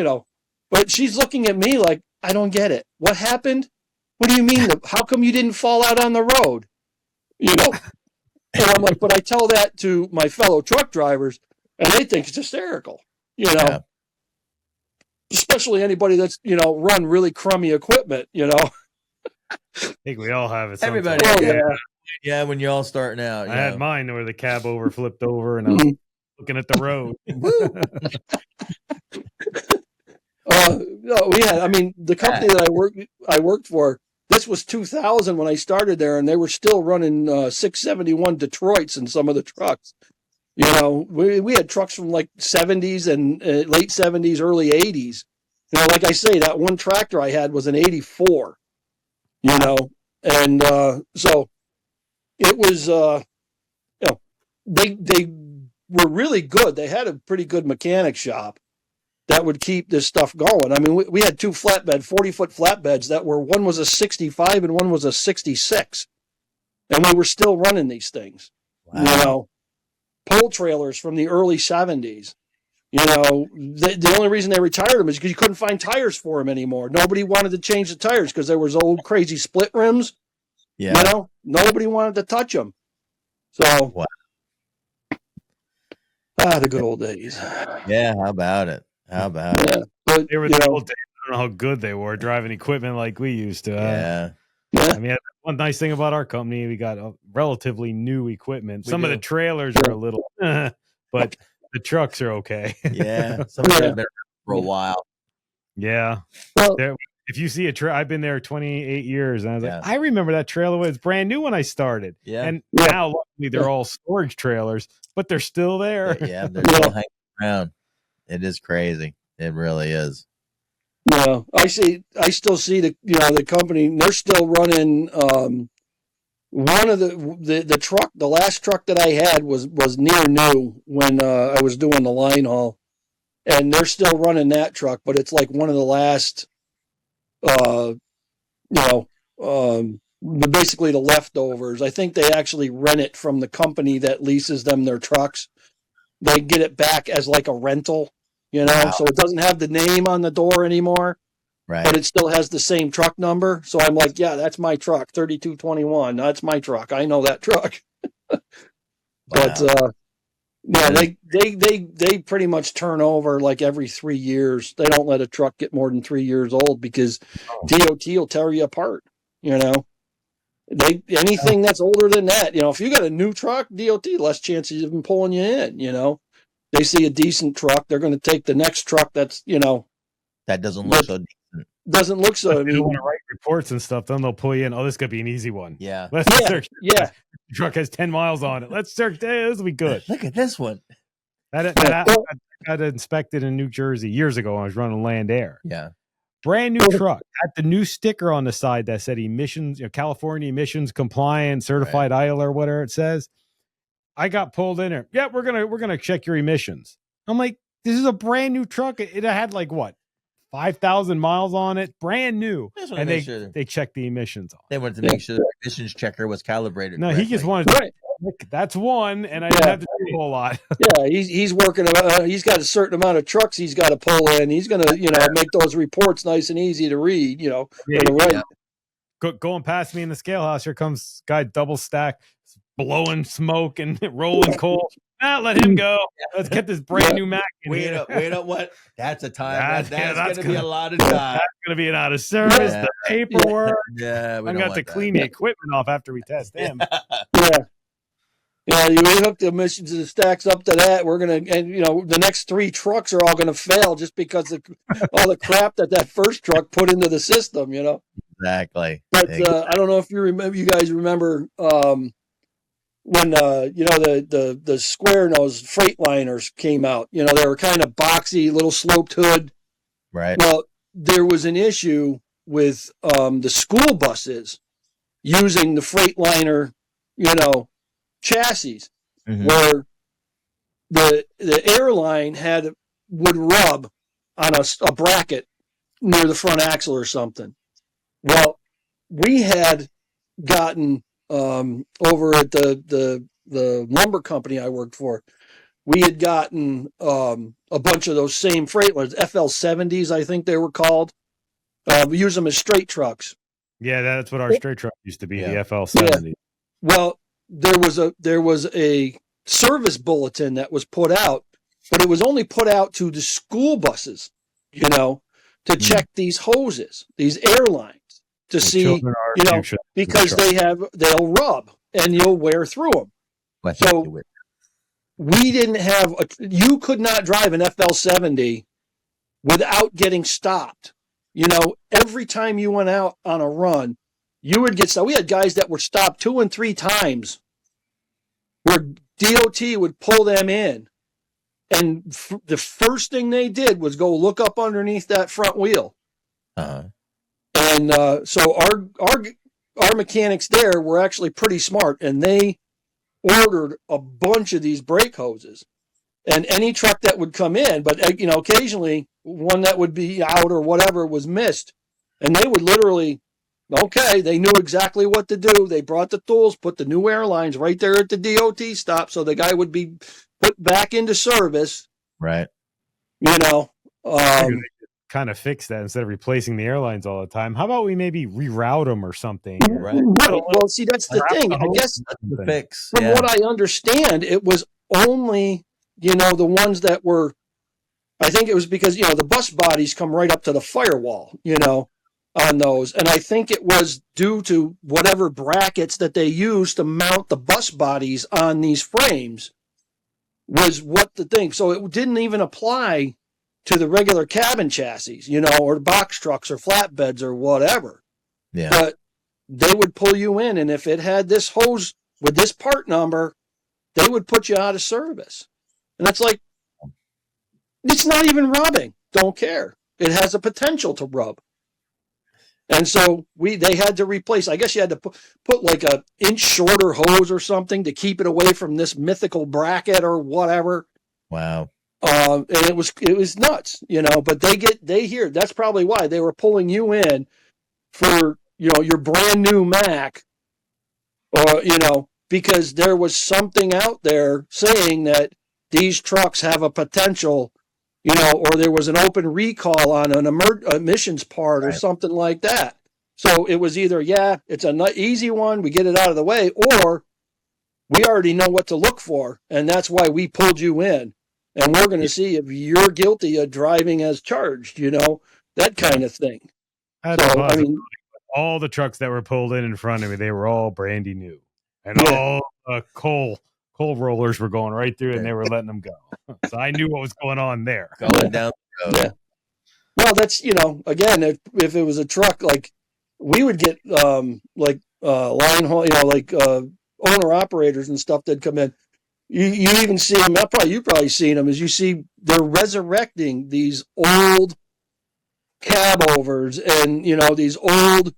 but she's looking at me like, I don't get it. What happened? What do you mean? How come you didn't fall out on the road? And I'm like, but I tell that to my fellow truck drivers, and they think it's hysterical. Yeah. Especially anybody that's run really crummy equipment. I think we all have it. Everybody. Oh, yeah, when you're all starting out. I had mine where the cab flipped over, and I was looking at the road. No, we had. I mean, the company that I worked for. This was 2000 when I started there, and they were still running 671 Detroits in some of the trucks. We had trucks from like 70s and late 70s, early 80s. Like I say, that one tractor I had was an 84. And so it was. They were really good. They had a pretty good mechanic shop that would keep this stuff going. I mean, we had two 40-foot flatbeds that were, one was a 65 and one was a 66. And we were still running these things. Wow. Pole trailers from the early 70s. The only reason they retired them is because you couldn't find tires for them anymore. Nobody wanted to change the tires because there was old crazy split rims. Yeah. Nobody wanted to touch them. So, wow. The good old days. Yeah, how about it? But, they were the old days. I don't know how good they were driving equipment like we used to. Yeah. I mean, one nice thing about our company, we got a relatively new equipment. Some of the trailers are a little, but the trucks are okay. Yeah. Some of them have been for a while. Yeah. Well, if you see I've been there 28 years, and I was Yeah. like, I remember that trailer was brand new when I started. Yeah. And now, luckily, they're all storage trailers, but they're still there. Yeah, they're still hanging around. It is crazy. It really is. No, I still see the company. They're still running. One of the truck, the last truck that I had was near new when I was doing the Linehaul, and they're still running that truck. But it's like one of the last, basically the leftovers. I think they actually rent it from the company that leases them their trucks. They get it back as like a rental. Wow. So it doesn't have the name on the door anymore, Right. but it still has the same truck number. So I'm like, yeah, that's my truck, 3221. That's my truck. I know that truck. But they pretty much turn over like every 3 years. They don't let a truck get more than 3 years old because DOT will tear you apart. Anything that's older than that, if you got a new truck, DOT, less chances of them pulling you in. They see a decent truck, they're going to take the next truck that's, that doesn't look so decent. Doesn't look so. If they want to write reports and stuff, then they'll pull you in. Oh, this could be an easy one. Yeah. Let's search. Yeah. The truck has 10 miles on it. Let's search. This will be good. Look at this one. I got inspected in New Jersey years ago when I was running Land Air. Yeah. Brand new truck. Had the new sticker on the side that said emissions, California emissions compliant, certified idle or whatever it says. I got pulled in there. Yeah, we're gonna check your emissions. I'm like, this is a brand new truck. It had like what, 5,000 miles on it, brand new. And they checked the emissions on. They wanted to make sure the emissions checker was calibrated. No, correctly. he just wanted to. That's one, and I didn't have to do a whole lot. Yeah, he's working. He's got a certain amount of trucks he's got to pull in. He's gonna, make those reports nice and easy to read. Going past me in the scale house, here comes guy double stack, blowing smoke and rolling coal. Let him go. Let's get this brand new Mac in here. Wait up, what? That's a time. That's going to be a lot of time. That's going to be an out of service, the paperwork. Yeah, I got to clean the equipment off after we test him. Yeah, you hook the emissions and the stacks up to that. We're going to, and the next 3 trucks are all going to fail just because of all the crap that first truck put into the system, Exactly. But I don't know if you guys remember when the square nose Freightliners came out. They were kind of boxy, little sloped hood. Right. Well, there was an issue with the school buses using the Freightliner, chassis, where the airline would rub on a bracket near the front axle or something. Well, we had gotten over at the lumber company I worked for, we had gotten a bunch of those same Freightlers, FL70s, I think they were called. We use them as straight trucks. Yeah, that's what our straight truck used to be, the FL70. Yeah. Well, there was a service bulletin that was put out, but it was only put out to the school buses, to check these hoses, these airlines, to see, because they'll rub and you'll wear through them. So we didn't have you could not drive an FL70 without getting stopped. Every time you went out on a run, you would get stopped. We had guys that were stopped 2 and 3 times where DOT would pull them in. And the first thing they did was go look up underneath that front wheel. Uh-huh. And so our mechanics there were actually pretty smart, and they ordered a bunch of these brake hoses. And any truck that would come in, but occasionally one that would be out or whatever was missed, and they would literally, they knew exactly what to do. They brought the tools, put the new airlines right there at the DOT stop, so the guy would be put back into service. Right. Kind of fix that instead of replacing the airlines all the time. How about we maybe reroute them or something? Right. Well, see, that's the thing. I guess the fix. From what I understand, it was only, the ones that were, I think it was because, the bus bodies come right up to the firewall, on those. And I think it was due to whatever brackets that they used to mount the bus bodies on these frames was what the thing. So it didn't even apply to the regular cabin chassis, or box trucks or flatbeds or whatever. Yeah. But they would pull you in, and if it had this hose with this part number, they would put you out of service. And that's like, it's not even rubbing. Don't care. It has a potential to rub. And so they had to replace, I guess you had to put like a inch shorter hose or something to keep it away from this mythical bracket or whatever. Wow. And it was nuts, but they hear that's probably why they were pulling you in for, your brand new Mac, or, because there was something out there saying that these trucks have a potential, or there was an open recall on an emissions part or something like that. So it was either, it's an easy one, we get it out of the way, or we already know what to look for. And that's why we pulled you in. And we're going to see if you're guilty of driving as charged, that kind of thing. All the trucks that were pulled in front of me, they were all brandy new. And all coal rollers were going right through, and they were letting them go. So I knew what was going on there. Going down the road. Yeah. Well, that's, again, if it was a truck, like we would get Linehaul, owner operators and stuff that come in. You even see them. You've probably seen them. As you see, they're resurrecting these old cab overs and these old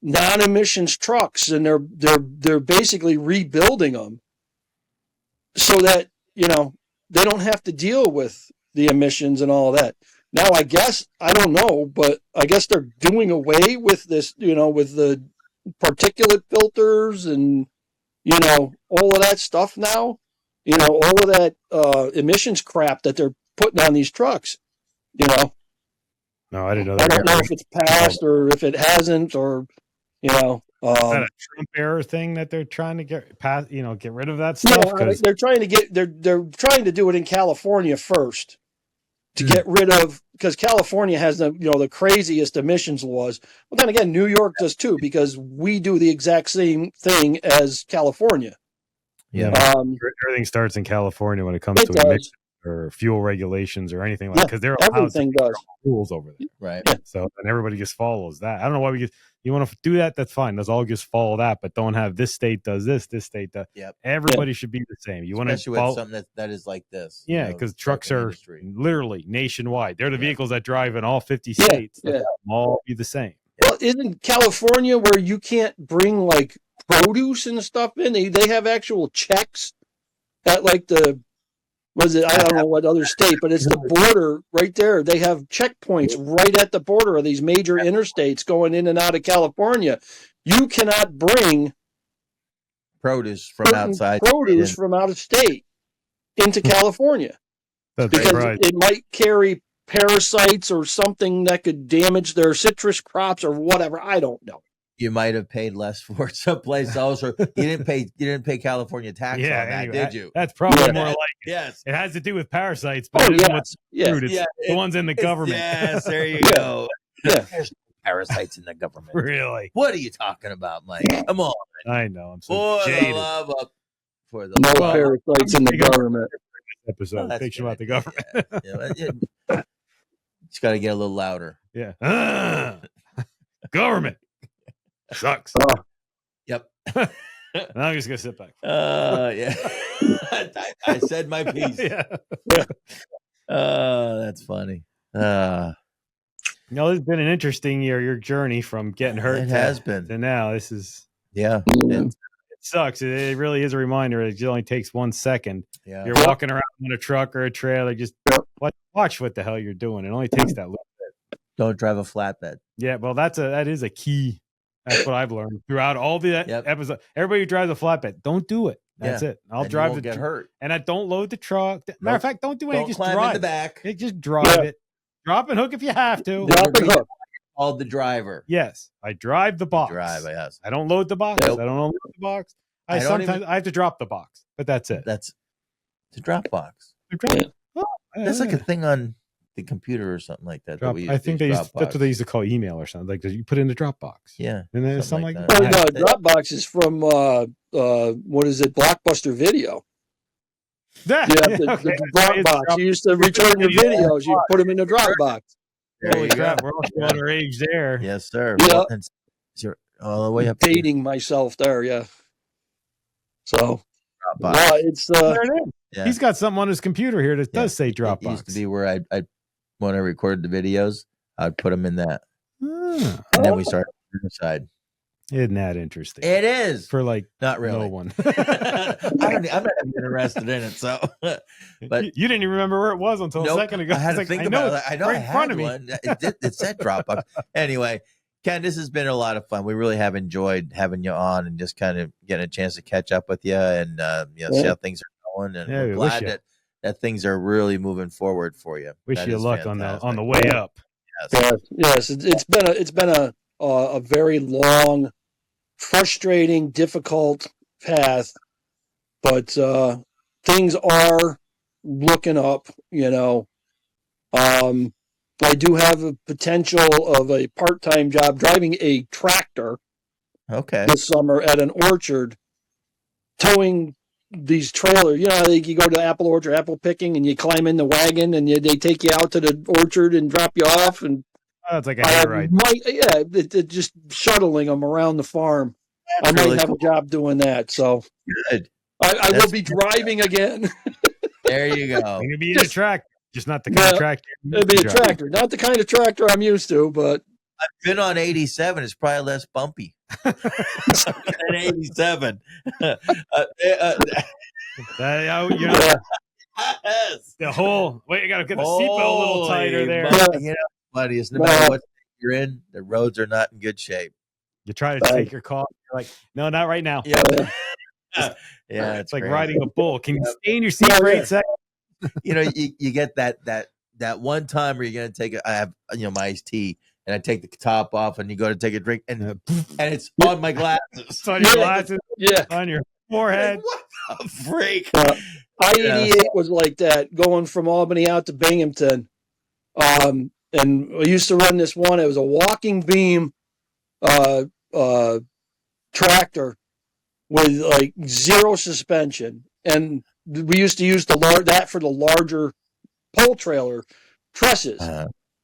non-emissions trucks, and they're basically rebuilding them so that they don't have to deal with the emissions and all that. Now, I guess I don't know, but I guess they're doing away with this, with the particulate filters and all of that stuff now. All of that emissions crap that they're putting on these trucks, No, I didn't know that. I don't know if it's passed or if it hasn't, or, is that a Trump error thing that they're trying to get rid of that stuff? They're trying to they're trying to do it in California first to get rid of, because California has the craziest emissions laws. Well, then again, New York does too, because we do the exact same thing as California. Yeah. Everything starts in California when it comes to emissions or fuel regulations or anything like that, because they're everything does rules over there. Right. Yeah. So and everybody just follows that. I don't know why you want to do that, that's fine. Let's all just follow that, but don't have this state does this state does. Yep. Everybody should be the same. You want to with something that is like this. Yeah, because trucks are literally nationwide. They're the vehicles that drive in all 50 Yeah. states. Yeah. All be the same. Well, isn't California where you can't bring like produce and stuff in? They have actual checks at like the Was it? I don't know what other state, but it's the border right there. They have checkpoints right at the border of these major interstates going in and out of California. You cannot bring produce from outside. Produce from out of state into California. Because right. it might carry parasites or something that could damage their citrus crops or whatever. I don't know. You might have paid less for it someplace else, or you didn't pay California tax on that, anyway, did you? That's probably more like it. Yes. It has to do with parasites, but it isn't what's food. It's the ones in the government. Yes, there you go. Yeah. There's parasites in the government. Really? What are you talking about, Mike? Come on. I know. I'm so For jaded. the love of no parasites in the government. Episode fiction about the government. Just got to get a little louder. Yeah. Government sucks. Yep. I'm just gonna sit back. Yeah. I said my piece. Yeah. That's funny. It's been an interesting year. Your journey from getting hurt has been to now. This is It sucks. It really is a reminder. It only takes 1 second. Yeah. You're walking around in a truck or a trailer. Just watch what the hell you're doing. It only takes that little bit. Don't drive a flatbed. Yeah, well, that is a key. That's what I've learned throughout all the episodes. Everybody who drives a flatbed, don't do it. That's it. I'll drive get hurt. And I don't load the truck. Matter of fact, don't do anything. Just drive in the back. Just drive it. Drop and hook if you have to. Drop and hook. Called the driver. Yes, I drive the box. Yes. I don't load the box. Nope. I don't load the box. I have to drop the box, but that's it. That's the drop box. That's like a thing on the computer or something like that. I think that's what they used to call email or something. Like you put in the Dropbox. Yeah, and then something like that. Oh no, Dropbox is from what is it? Blockbuster Video. The Dropbox. You used to return your videos. You put them in the Dropbox. Holy crap, we're all showing our age there. Yes, sir. Yeah. You're all the way up. Dating myself there, yeah. So, it's he's got something on his computer here that does say Dropbox. It used to be where I when I recorded the videos, I'd put them in that, and then we started on the side. Isn't that interesting? It is for like not really no one. I'm not even interested in it. So, but you didn't even remember where it was until a second ago. I had to think about it. I know right I in front had of me. one. It said Dropbox. Anyway, Ken, this has been a lot of fun. We really have enjoyed having you on and just kind of getting a chance to catch up with you and see how things are going. And we're glad that things are really moving forward for you. Wish you luck on the way up. Yes. It's been a very long, frustrating, difficult path, but things are looking up. I do have a potential of a part-time job driving a tractor. Okay. This summer at an orchard, towing these trailers. You go to apple orchard, apple picking, and you climb in the wagon, and they take you out to the orchard and drop you off. And it's like a hayride. Just shuttling them around the farm. That's I might have a job doing that. So good. I will be driving again. There you go. You're gonna be in a tractor. Just not the kind of tractor. It'd be a tractor, not the kind of tractor I'm used to, but I've been on 87. It's probably less bumpy than 87. The whole you got to get the seatbelt a little tighter there. Buddy, it's no matter what you're in, the roads are not in good shape. You try to take your car, you're like, no, not right now. Yeah, it's like riding a bull. Can you stay in your seat for 8 seconds? You get that one time where you're gonna take I have my iced tea and I take the top off and you go to take a drink and it's on my glasses. It's on your glasses, on your forehead. What the freak? I-88 was like that going from Albany out to Binghamton. And I used to run this one. It was a walking beam tractor with like zero suspension, and we used to use that for the larger pole trailer trusses.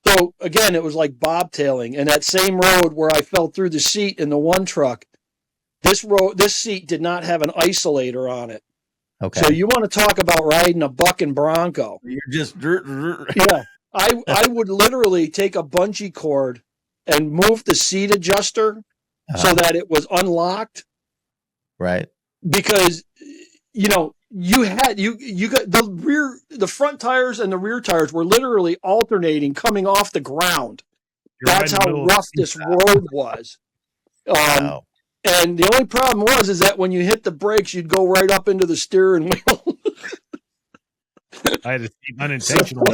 So again, it was like bobtailing. And that same road where I fell through the seat in the one truck, this seat did not have an isolator on it. Okay. So you want to talk about riding a bucking bronco? You're just yeah. I would literally take a bungee cord and move the seat adjuster so that it was unlocked. Right. Because you got the front tires and the rear tires were literally alternating coming off the ground. That's how rough this road was. Wow. And the only problem is that when you hit the brakes, you'd go right up into the steering wheel. I had to see unintentional.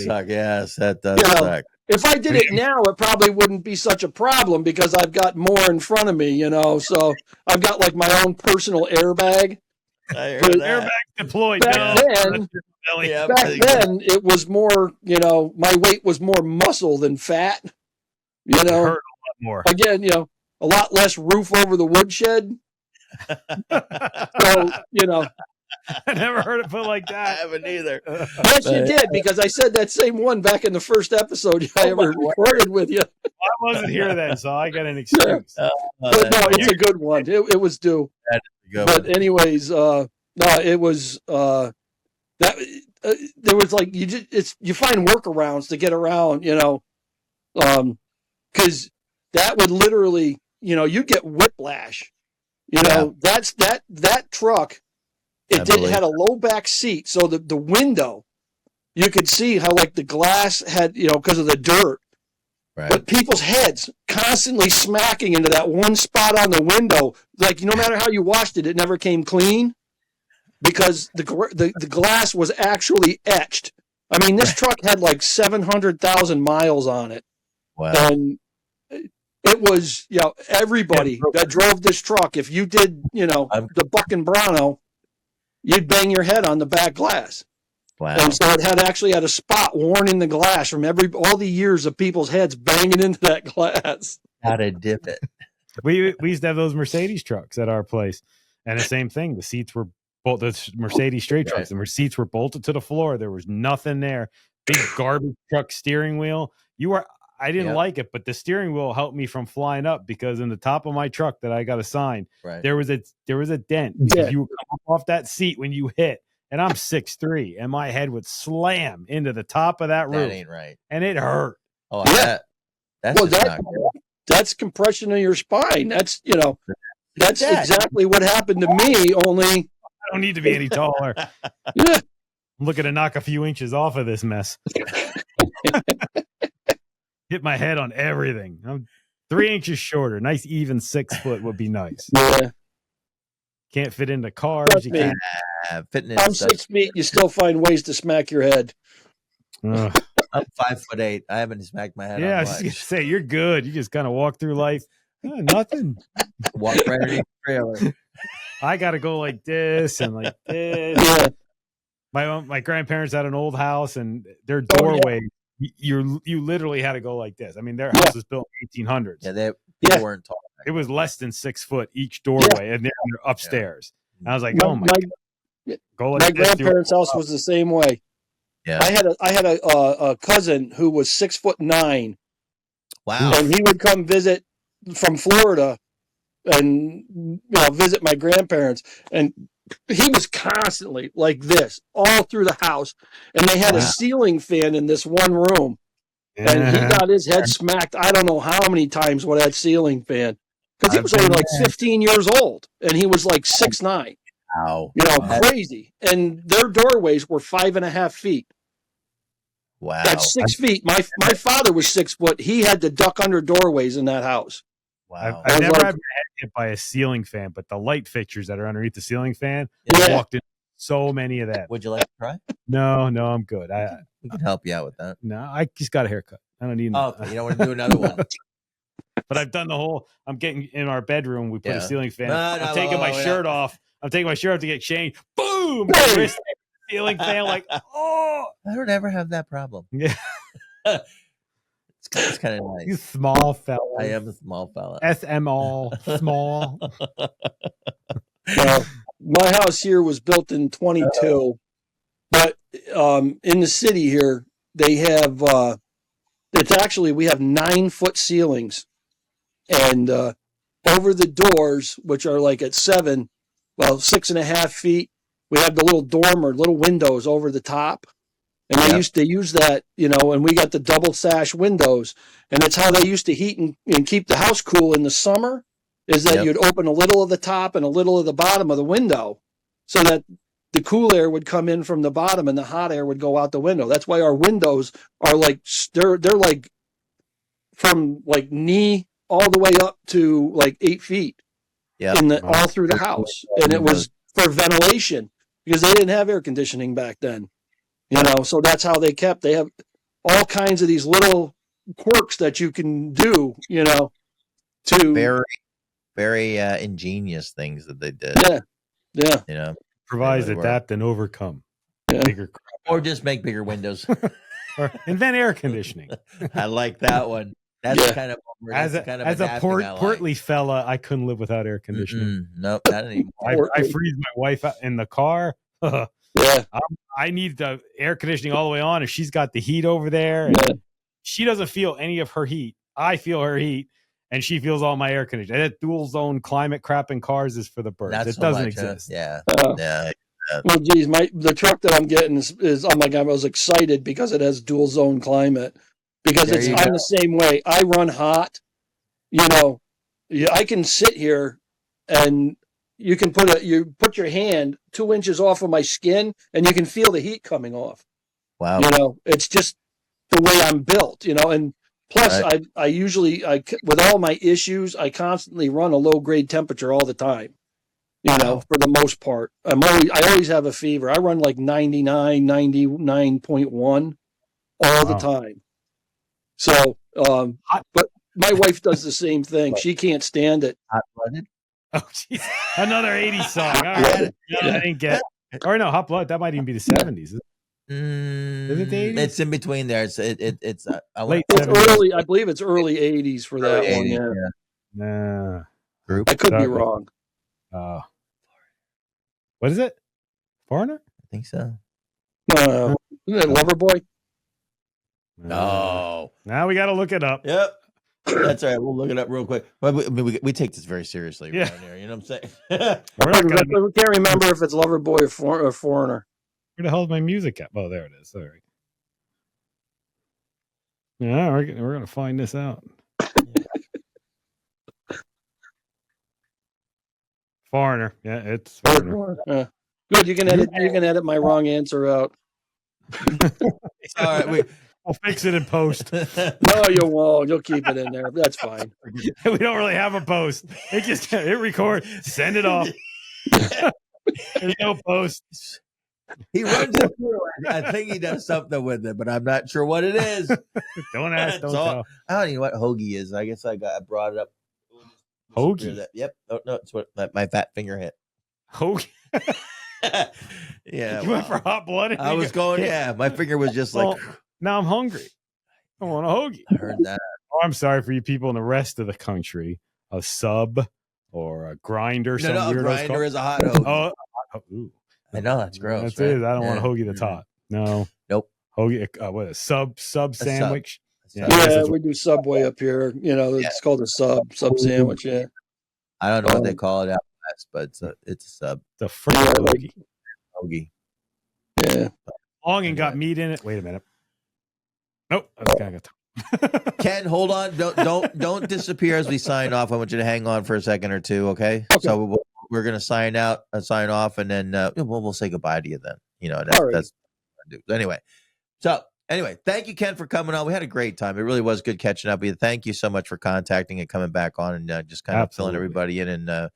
Suck. Yes, that does suck. If I did it now, it probably wouldn't be such a problem because I've got more in front of me, So I've got like my own personal airbag. I heard that. Airbag deployed. Back then, it was more, my weight was more muscle than fat. It hurt a lot more. Again, a lot less roof over the woodshed. So, I never heard it put like that. I haven't either. Yes, you did, because I said that same one back in the first episode I ever recorded with you. I wasn't here then, so I got an excuse. But no, it's a good one. It was due. But anyways, no, it was there was like you find workarounds to get around, because that would literally, you get whiplash. That's that truck. It had a low back seat, so the window, you could see how like the glass had, because of the dirt. Right. But people's heads constantly smacking into that one spot on the window. Like, no matter how you washed it, it never came clean because the glass was actually etched. I mean, this truck had like 700,000 miles on it. Wow. And it was, everybody that drove this truck, if you did, the Buck and Browno, you'd bang your head on the back glass. Wow. And so it actually had a spot worn in the glass from all the years of people's heads banging into that glass. How to dip it. We used to have those Mercedes trucks at our place, and the same thing. The seats were the Mercedes straight trucks, and the seats were bolted to the floor. There was nothing there. Big garbage truck steering wheel. I didn't like it, but the steering wheel helped me from flying up because in the top of my truck that I got assigned, there was a dent because you would come up off that seat when you hit. And I'm 6'3", and my head would slam into the top of that roof. That ain't right. And it hurt. Oh, yeah. That's compression of your spine. That's exactly what happened to me, only I don't need to be any taller. Yeah. I'm looking to knock a few inches off of this mess. Hit my head on everything. I'm 3 inches shorter. Nice even 6 foot would be nice. Yeah. Can't fit into cars. You can't. I'm 6 feet. You still find ways to smack your head. I'm 5'8". I haven't smacked my head. Yeah, I was gonna say you're good. You just kind of walk through life. Nothing. Walk right in the trailer. I got to go like this and like this. Yeah. My grandparents had an old house, and their doorway, you literally had to go like this. I mean, their house was built in 1800s. Yeah, they weren't tall. It was less than 6 foot each doorway, and they're upstairs. And I was like, "Oh my God. Go like my this, grandparents' house was the same way. Yeah, I had a cousin who was 6'9". Wow, and he would come visit from Florida and visit my grandparents, and he was constantly like this all through the house, and they had a ceiling fan in this one room, and he got his head smacked I don't know how many times with that ceiling fan because he was only like 15 years old, and he was like 6'9". Wow, crazy, and their doorways were 5.5 feet. Wow, that's 6 feet. My father was 6 foot. He had to duck under doorways in that house. Wow, I've never had my head hit by a ceiling fan, but the light fixtures that are underneath the ceiling fan, I walked in so many of that. Would you like to try? No, I'm good. We can help you out with that. No, I just got a haircut. I don't need. Oh, you don't want to do another one. But I've done the whole. I'm getting in our bedroom. We put a ceiling fan. I'm taking my shirt off. I'm taking my shirt off to get changed. Boom! Wrist ceiling fan. Like, oh! I don't ever have that problem. Yeah. It's kind of nice. You small fella. I am a small fella. SML small. My house here was built in 22, but in the city here they have we have 9-foot ceilings, and over the doors, which are like at 6.5 feet, we have the little dormer, little windows over the top. And they used to use that, and we got the double sash windows. And that's how they used to heat and keep the house cool in the summer, is that you'd open a little of the top and a little of the bottom of the window so that the cool air would come in from the bottom and the hot air would go out the window. That's why our windows are like, they're like from like knee all the way up to like 8 feet all through the house. And it was for ventilation because they didn't have air conditioning back then, you know, so that's how they have all kinds of these little quirks that you can do, you know, to very, very ingenious things that they did. Yeah. You know, improvise, adapt, and overcome. Bigger or just make bigger windows. or invent air conditioning. I like that one. That's kind of as a portly fella, I couldn't live without air conditioning. Nope, not anymore. I freeze my wife out in the car. I need the air conditioning all the way on, and she's got the heat over there. And she doesn't feel any of her heat. I feel her heat, and she feels all my air conditioning. That dual zone climate crap in cars is for the birds. It doesn't exist. Well, geez, the truck that I'm getting is I'm like, I was excited because it has dual zone climate because I'm the same way. I run hot, you know. I can sit here and you can put your hand 2 inches off of my skin and you can feel the heat coming off. Wow. You know, it's just the way I'm built, you know, and plus I usually with all my issues, I constantly run a low grade temperature all the time, you know, for the most part. I always have a fever. I run like 99, 99.1 all the time. So, but my wife does the same thing. She can't stand it. Hot-blooded? Oh, geez. Another 80s song. All right. I didn't get. Or no, Hot Blood. That might even be the 70s. Is it the 80s? It's in between there. It's late. It's early. I believe it's early 80s for that one. 80s, Nah. Group. I could be wrong. What is it? Foreigner? I think so. Isn't it Loverboy? No. Now we got to look it up. Yep. That's all right. We'll look it up real quick. But we take this very seriously right here. You know what I'm saying? I can't remember if it's Loverboy or Foreigner. Where the hell is my music at? Oh, there it is. All right. Yeah, we're going to find this out. Foreigner. Yeah, it's Foreigner. Good. You can edit my wrong answer out. All right. I'll fix it in post. No, you won't. You'll keep it in there. That's fine. We don't really have a post. Hit record, send it off. There's no post. He runs it through. I think he does something with it, but I'm not sure what it is. Don't ask. Don't tell. I don't even know what hoagie is. I guess I brought it up. Hoagie. Yep. Oh, no, it's what my fat finger hit. Hoagie. Yeah. You went for Hot Blood. I was going. Yeah, my finger was just like. Now I'm hungry. I want a hoagie. I heard that. Oh, I'm sorry for you people in the rest of the country. A sub or a grinder. No, a grinder is a hot hoagie. Ooh. I know that's gross. That's it. I don't want a hoagie that's hot. No. Nope. Hoagie. What a sub sandwich. Yeah, we do Subway up here. You know, it's called a sub sandwich. Yeah. I don't know what they call it out west, but it's a sub. The freaking hoagie. Yeah. Long and got meat in it. Wait a minute. Nope. Okay, I got time. Ken, hold on. Don't disappear as we sign off. I want you to hang on for a second or two. Okay. So we're gonna sign off, and then we'll say goodbye to you then. You know, that's what I do. Anyway, thank you, Ken, for coming on. We had a great time. It really was good catching up with you. Thank you so much for contacting and coming back on and just kind of filling everybody in. And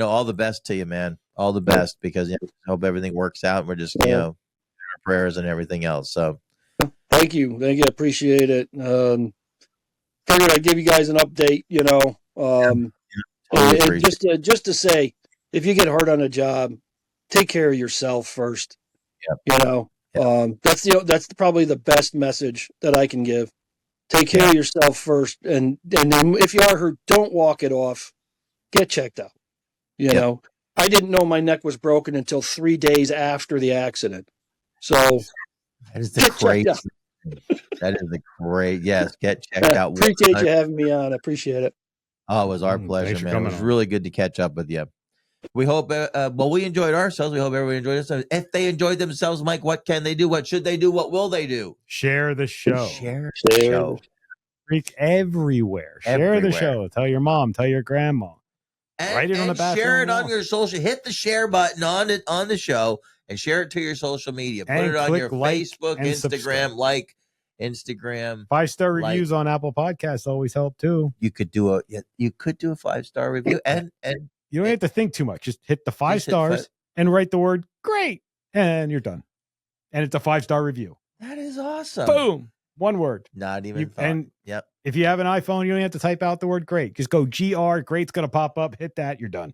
all the best to you, man. All the best, because I hope everything works out. And we're just our prayers and everything else. So. Thank you. I appreciate it. Figured I'd give you guys an update, and just to say, if you get hurt on a job, take care of yourself first. That's probably the best message that I can give. Take care of yourself first, and then if you are hurt, don't walk it off. Get checked out. I didn't know my neck was broken until 3 days after the accident. So that is the great. That is the great. Yes, get checked out. Appreciate you having me on. I appreciate it. Oh, it was our pleasure, man. It was really good to catch up with you. We hope. We enjoyed ourselves. We hope everybody enjoyed themselves. If they enjoyed themselves, Mike, what can they do? What should they do? What will they do? Share the show. Share the show. Freak everywhere. Share the show. Tell your mom. Tell your grandma. And, Write it on the bathroom share it on wall. your social. Hit the share button on it on the show and share it to your social media. Put And it on click your like Facebook, and Instagram, subscribe. Instagram. 5-star like. reviews on Apple Podcasts always help too. You could do a 5-star review, and You don't have to think too much. Just hit the 5 Just hit stars and write the word great, and you're done. And it's a 5-star review. that is awesome. Boom. One word. Not even thought. And Yep. if you have an iPhone, you don't have to type out the word great. Just go GR, great's going to pop up. Hit that. You're done.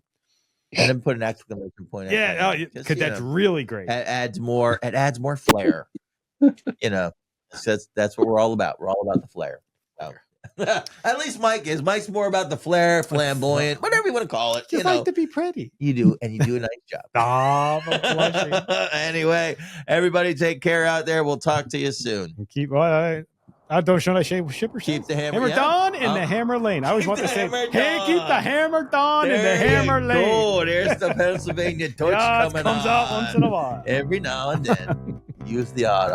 And then put an exclamation point. Yeah. at it, Because that's really great. It adds more flair. That's what we're all about. We're all about the flair. So. At least Mike is. Mike's more about the flair, flamboyant, whatever you want to call it. Just like to be pretty. You do, and you do a nice job. Stop, I'm blushing. Anyway, everybody take care out there. We'll talk to you soon. Keep I don't should I say shipper? Keep the hammer, Hammer yeah. Dawn in the Hammer Lane. I always Keep want to the say, hammer hey, Dawn. keep the Hammer Dawn in the Hammer Lane. Oh, there's the Pennsylvania torch Yeah, it coming comes on. out once in a while. Every now and then. Use the odd